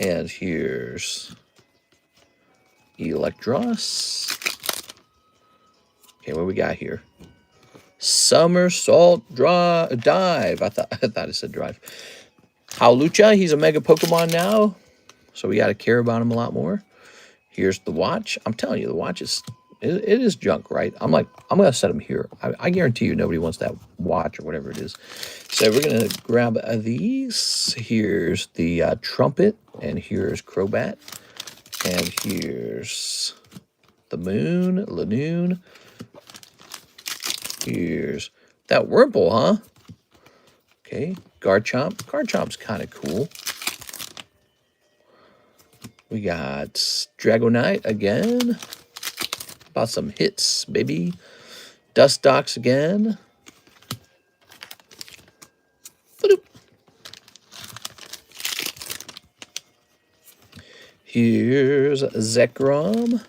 And here's... Electros. Okay, what we got here? Somersault Dive. I thought it said drive. Howlucha, he's a Mega Pokemon now, so we got to care about him a lot more. Here's the watch. I'm telling you, the watch is it is junk, right? I'm gonna set him here. I guarantee you nobody wants that watch or whatever it is. So we're gonna grab these. Here's the Trumpet, and here's Crobat. And here's the Moon, Lanoon. Here's that Wurmple, huh? Okay, Garchomp. Garchomp's kind of cool. We got Dragonite again. About some hits, baby. Dustox again. Ba-doop. Here's Zekrom.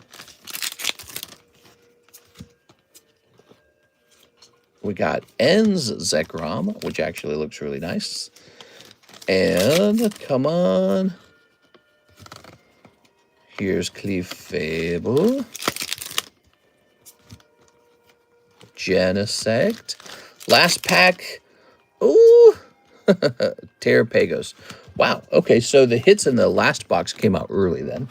We got Ends Zekrom, which actually looks really nice. And, come on. Here's Clefable. Genesect. Last pack. Ooh. Terrapagos. Wow. Okay, so the hits in the last box came out early then.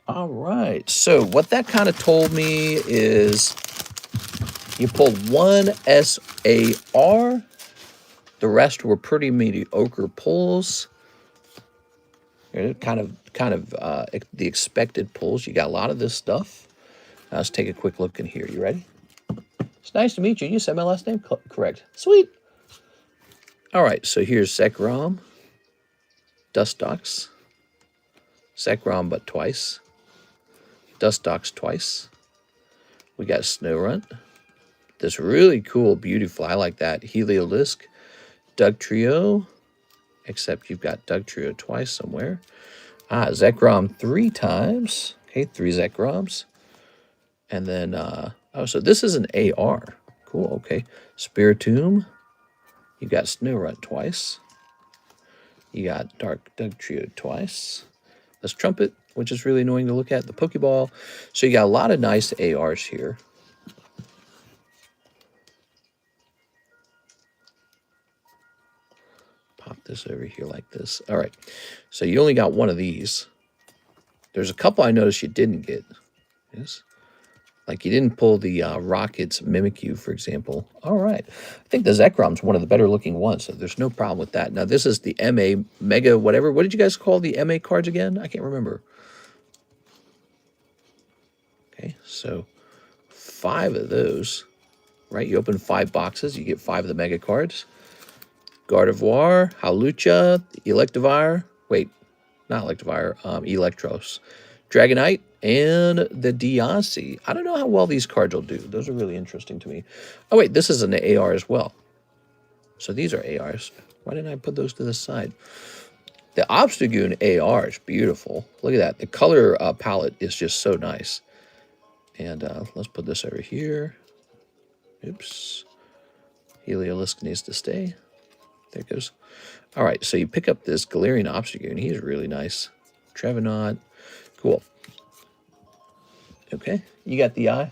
All right. So what that kind of told me is you pulled one SAR. The rest were pretty mediocre pulls. Kind of the expected pulls. You got a lot of this stuff. Now let's take a quick look in here. You ready? It's nice to meet you. You said my last name correct. Sweet. All right, so here's Zekrom, Dustox, Zekrom but twice, Dustox twice. We got Snorunt, this really cool Beautifly, I like that, Heliolisk, Dugtrio, except you've got Dugtrio twice somewhere. Zekrom 3 times, okay, 3 Zekroms. And then, oh, so this is an AR, cool, okay. Spiritomb, you got Snorunt twice. You got Dark Dugtrio twice. This Trumpet, which is really annoying to look at. The Pokeball. So you got a lot of nice ARs here. Pop this over here like this. All right. So you only got one of these. There's a couple I noticed you didn't get. Yes. Like you didn't pull the Rockets Mimikyu, for example. All right. I think the Zekrom's one of the better looking ones, so there's no problem with that. Now, this is the MA Mega whatever. What did you guys call the MA cards again? I can't remember. Okay, so 5 of those, right? You open 5 boxes, you get 5 of the Mega cards. Gardevoir, Hawlucha, Electivire. Wait, not Electivire, Electros. Dragonite, and the Diancie. I don't know how well these cards will do. Those are really interesting to me. Oh, wait, this is an AR as well. So these are ARs. Why didn't I put those to the side? The Obstagoon AR is beautiful. Look at that. The color palette is just so nice. And let's put this over here. Oops. Heliolisk needs to stay. There it goes. All right, so you pick up this Galarian Obstagoon. He's really nice. Trevenant. Cool. Okay, you got the eye.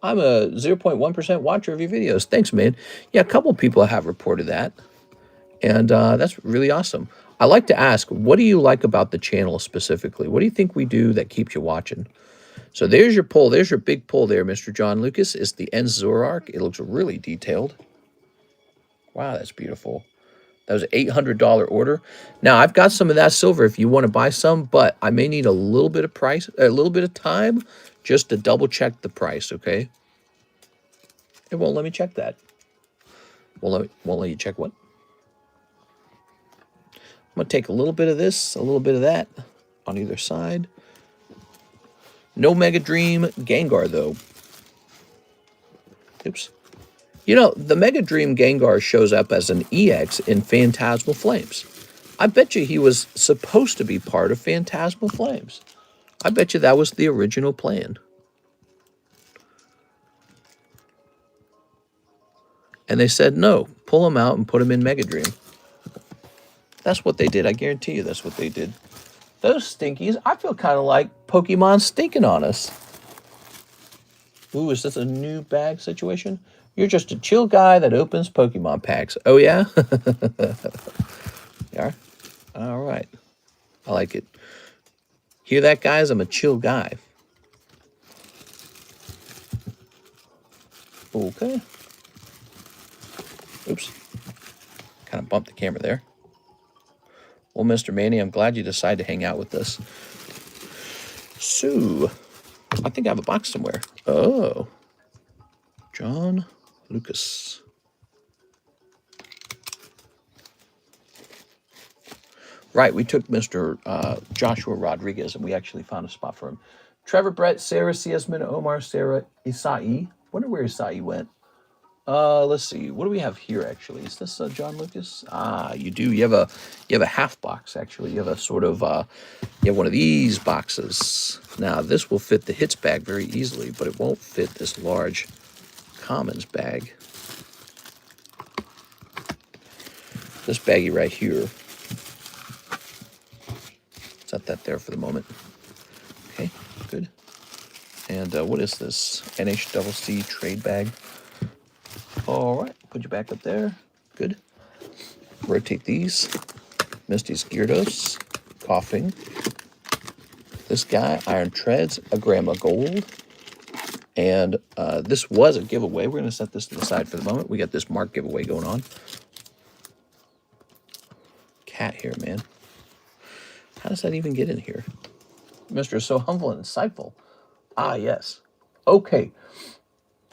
I'm a 0.1% watcher of your videos. Thanks, man. Yeah, a couple people have reported that. And that's really awesome. I like to ask, what do you like about the channel specifically? What do you think we do that keeps you watching? So there's your pull. There's your big pull there, Mr. John Lucas. It's the Enzorark. It looks really detailed. Wow, that's beautiful. That was an $800 order. Now, I've got some of that silver if you want to buy some, but I may need a little bit of price, a little bit of time just to double check the price, okay? It won't let me check that. Won't let you check what? I'm going to take a little bit of this, a little bit of that on either side. No Mega Dream Gengar, though. Oops. You know, the Mega Dream Gengar shows up as an EX in Phantasmal Flames. I bet you he was supposed to be part of Phantasmal Flames. I bet you that was the original plan. And they said, no, pull him out and put him in Mega Dream. That's what they did. I guarantee you that's what they did. Those stinkies, I feel kind of like Pokemon stinking on us. Ooh, is this a new bag situation? You're just a chill guy that opens Pokemon packs. Oh, yeah? Yeah. All right. I like it. Hear that, guys? I'm a chill guy. Okay. Oops. Kind of bumped the camera there. Well, Mr. Manny, I'm glad you decided to hang out with us. So, I think I have a box somewhere. Oh. John Lucas. Right, we took Mr. Joshua Rodriguez, and we actually found a spot for him. Trevor, Brett, Sarah, C.S. Mina, Omar, Sarah, Isai. Wonder where Isai went. Let's see. What do we have here, actually? Is this John Lucas? Ah, you do. You have a half box, actually. You have a sort of, you have one of these boxes. Now, this will fit the hits bag very easily, but it won't fit this large commons bag. This baggie right here. It's Set that there for the moment. Okay, good. And what is this? NHCC trade bag. All right, put you back up there. Good. Rotate these. Misty's Gyarados. Coughing. This guy, Iron Treads, a gram of gold. And this was a giveaway. We're going to set this to the side for the moment. We got this Mark giveaway going on. Cat here, man. How does that even get in here? Mr. So humble and insightful. Ah, yes. Okay.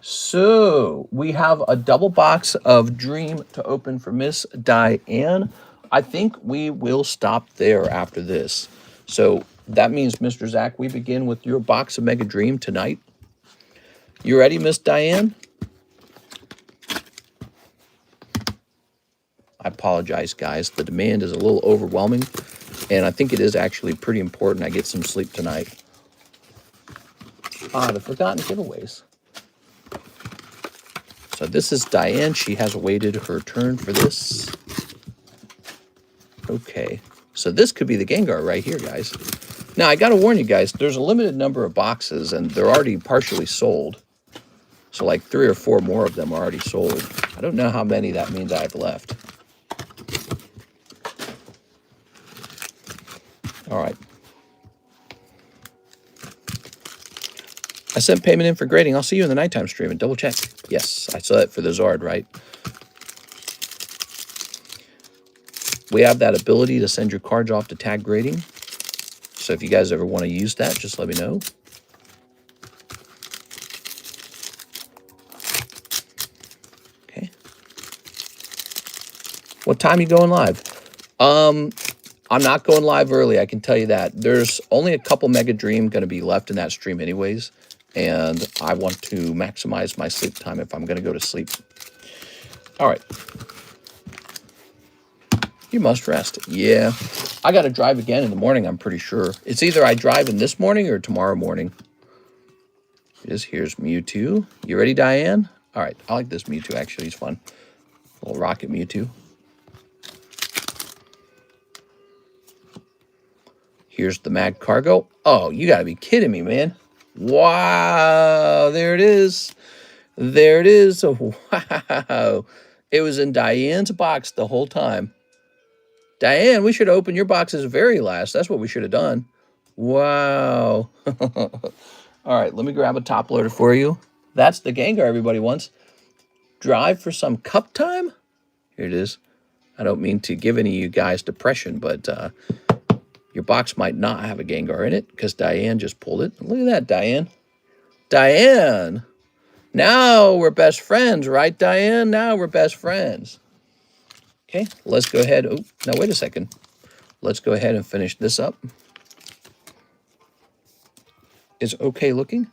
So we have a double box of Dream to open for Miss Diane. I think we will stop there after this. So that means, Mr. Zach, we begin with your box of Mega Dream tonight. You ready, Miss Diane? I apologize, guys. The demand is a little overwhelming, and I think it is actually pretty important I get some sleep tonight. The forgotten giveaways. So this is Diane. She has awaited her turn for this. Okay. So this could be the Gengar right here, guys. Now, I got to warn you guys, there's a limited number of boxes, and they're already partially sold. So like 3 or 4 more of them are already sold. I don't know how many that means I have left. All right. I sent payment in for grading. I'll see you in the nighttime stream and double check. Yes, I saw that for the Zard, right? We have that ability to send your cards off to tag grading. So if you guys ever want to use that, just let me know. Okay. What time are you going live? I'm not going live early, I can tell you that. There's only a couple Mega Dream going to be left in that stream anyways, and I want to maximize my sleep time if I'm going to go to sleep. All right. You must rest. Yeah. I got to drive again in the morning, I'm pretty sure. It's either I drive in this morning or tomorrow morning. Here's Mewtwo. You ready, Diane? All right. I like this Mewtwo, actually. He's fun. Little rocket Mewtwo. Here's the Mag Cargo. Oh, you got to be kidding me, man. Wow. There it is. There it is. Oh, wow. It was in Diane's box the whole time. Diane, we should open your boxes very last. That's what we should have done. Wow. All right, let me grab a top loader for you. That's the Gengar everybody wants. Drive for some cup time? Here it is. I don't mean to give any of you guys depression, but your box might not have a Gengar in it because Diane just pulled it. Look at that, Diane. Diane! Now we're best friends, right, Diane? Now we're best friends. Okay, let's go ahead. Oh, now wait a second. Let's go ahead and finish this up. Is okay looking?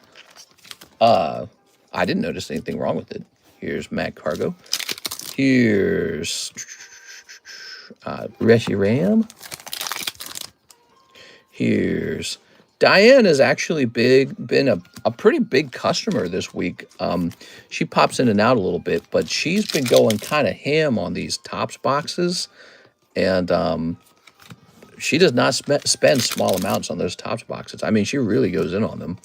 I didn't notice anything wrong with it. Here's Mag Cargo. Here's Reshiram. Here's Diane has actually been a pretty big customer this week. She pops in and out a little bit, but she's been going kind of ham on these Topps boxes, and she does not spend small amounts on those Topps boxes. I mean, she really goes in on them,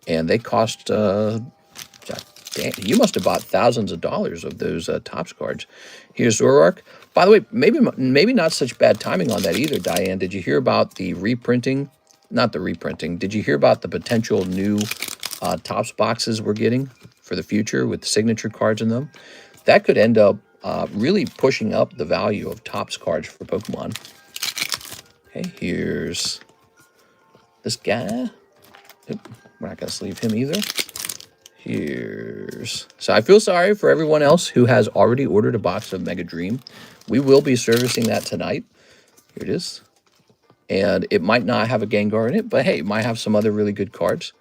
and they cost. Damn, you must have bought thousands of dollars of those Topps cards. Here's Zoroark. By the way, maybe not such bad timing on that either, Diane. Did you hear about the reprinting? Not the reprinting. Did you hear about the potential new Topps boxes we're getting for the future with signature cards in them? That could end up really pushing up the value of Topps cards for Pokemon. Okay, here's this guy. Oop, we're not going to sleeve him either. Here's... So I feel sorry for everyone else who has already ordered a box of Mega Dream. We will be servicing that tonight. Here it is. And it might not have a Gengar in it, but hey, it might have some other really good cards.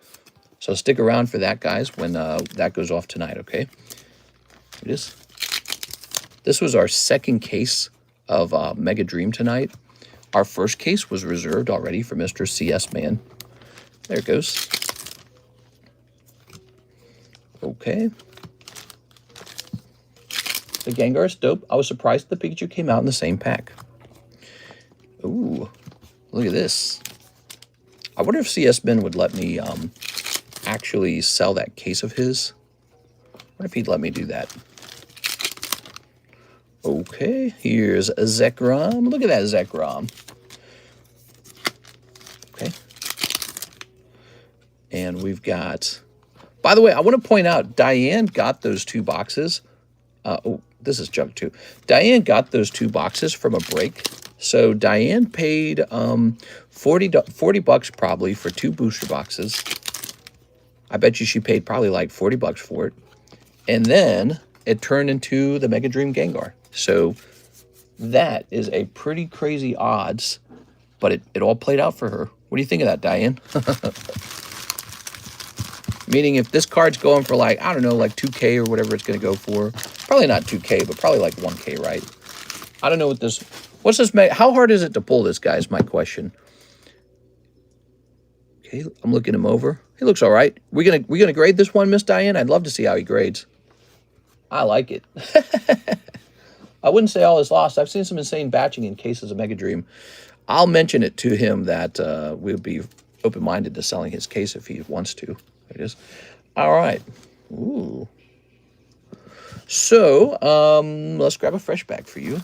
So stick around for that, guys, when that goes off tonight, okay? Here it is. This was our second case of Mega Dream tonight. Our first case was reserved already for Mr. CS Man. There it goes. Okay. The Gengar is dope. I was surprised the Pikachu came out in the same pack. Ooh, look at this. I wonder if CS Ben would let me actually sell that case of his. What if he'd let me do that? Okay, here's a Zekrom. Look at that Zekrom. Okay. And we've got... By the way, I want to point out, Diane got those 2 boxes. Oh, this is junk too. Diane got those 2 boxes from a break. So Diane paid $40 probably for 2 booster boxes. I bet you she paid probably like $40 for it. And then it turned into the Mega Dream Gengar. So that is a pretty crazy odds, but it all played out for her. What do you think of that, Diane? Meaning if this card's going for like, I don't know, like 2K or whatever it's going to go for. Probably not 2K, but probably like 1K, right? I don't know what this... What's this... How hard is it to pull this guy is my question. Okay, I'm looking him over. He looks all right. We gonna grade this one, Miss Diane? I'd love to see how he grades. I like it. I wouldn't say all is lost. I've seen some insane batching in cases of Mega Dream. I'll mention it to him that we'll be open-minded to selling his case if he wants to. It is. All right. Ooh. So, let's grab a fresh bag for you.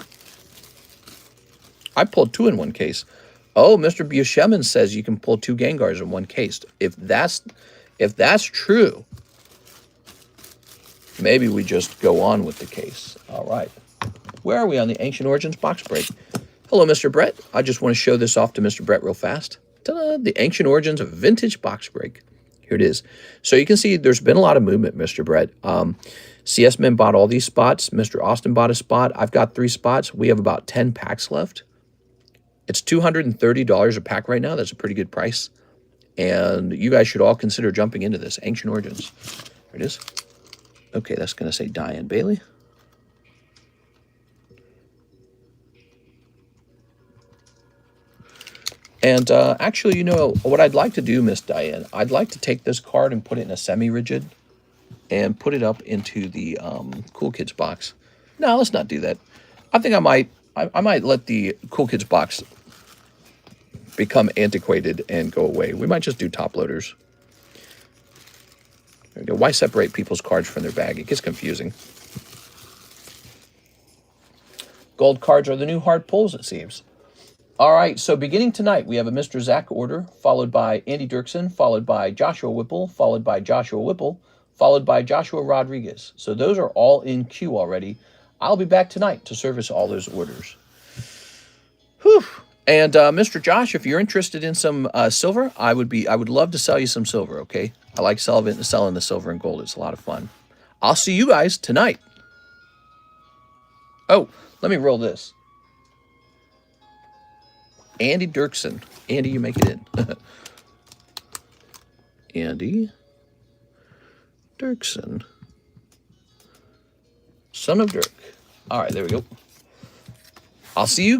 I pulled 2 in one case. Oh, Mr. Bushemin says you can pull 2 Gengars in one case. If that's true, maybe we just go on with the case. All right. Where are we on the Ancient Origins box break? Hello, Mr. Brett. I just want to show this off to Mr. Brett real fast. Ta-da! The Ancient Origins Vintage box break. Here it is. So you can see there's been a lot of movement, Mr. Brett. CS Men bought all these spots. Mr. Austin bought a spot. I've got 3 spots. We have about 10 packs left. It's $230 a pack right now. That's a pretty good price. And you guys should all consider jumping into this. Ancient Origins. There it is. Okay, that's going to say Diane Bailey. And actually, you know, what I'd like to do, Miss Diane, I'd like to take this card and put it in a semi-rigid and put it up into the Cool Kids box. No, let's not do that. I think I might let the Cool Kids box become antiquated and go away. We might just do top loaders. There we go. Why separate people's cards from their bag? It gets confusing. Gold cards are the new hard pulls, it seems. All right, so beginning tonight, we have a Mr. Zach order, followed by Andy Dirksen, followed by Joshua Whipple, followed by Joshua Whipple, followed by Joshua Rodriguez. So those are all in queue already. I'll be back tonight to service all those orders. Whew. And Mr. Josh, if you're interested in some silver, I would love to sell you some silver, okay? I like selling the silver and gold. It's a lot of fun. I'll see you guys tonight. Oh, let me roll this. Andy Dirksen. Andy, you make it in. Andy Dirksen. Son of Dirk. All right, there we go. I'll see you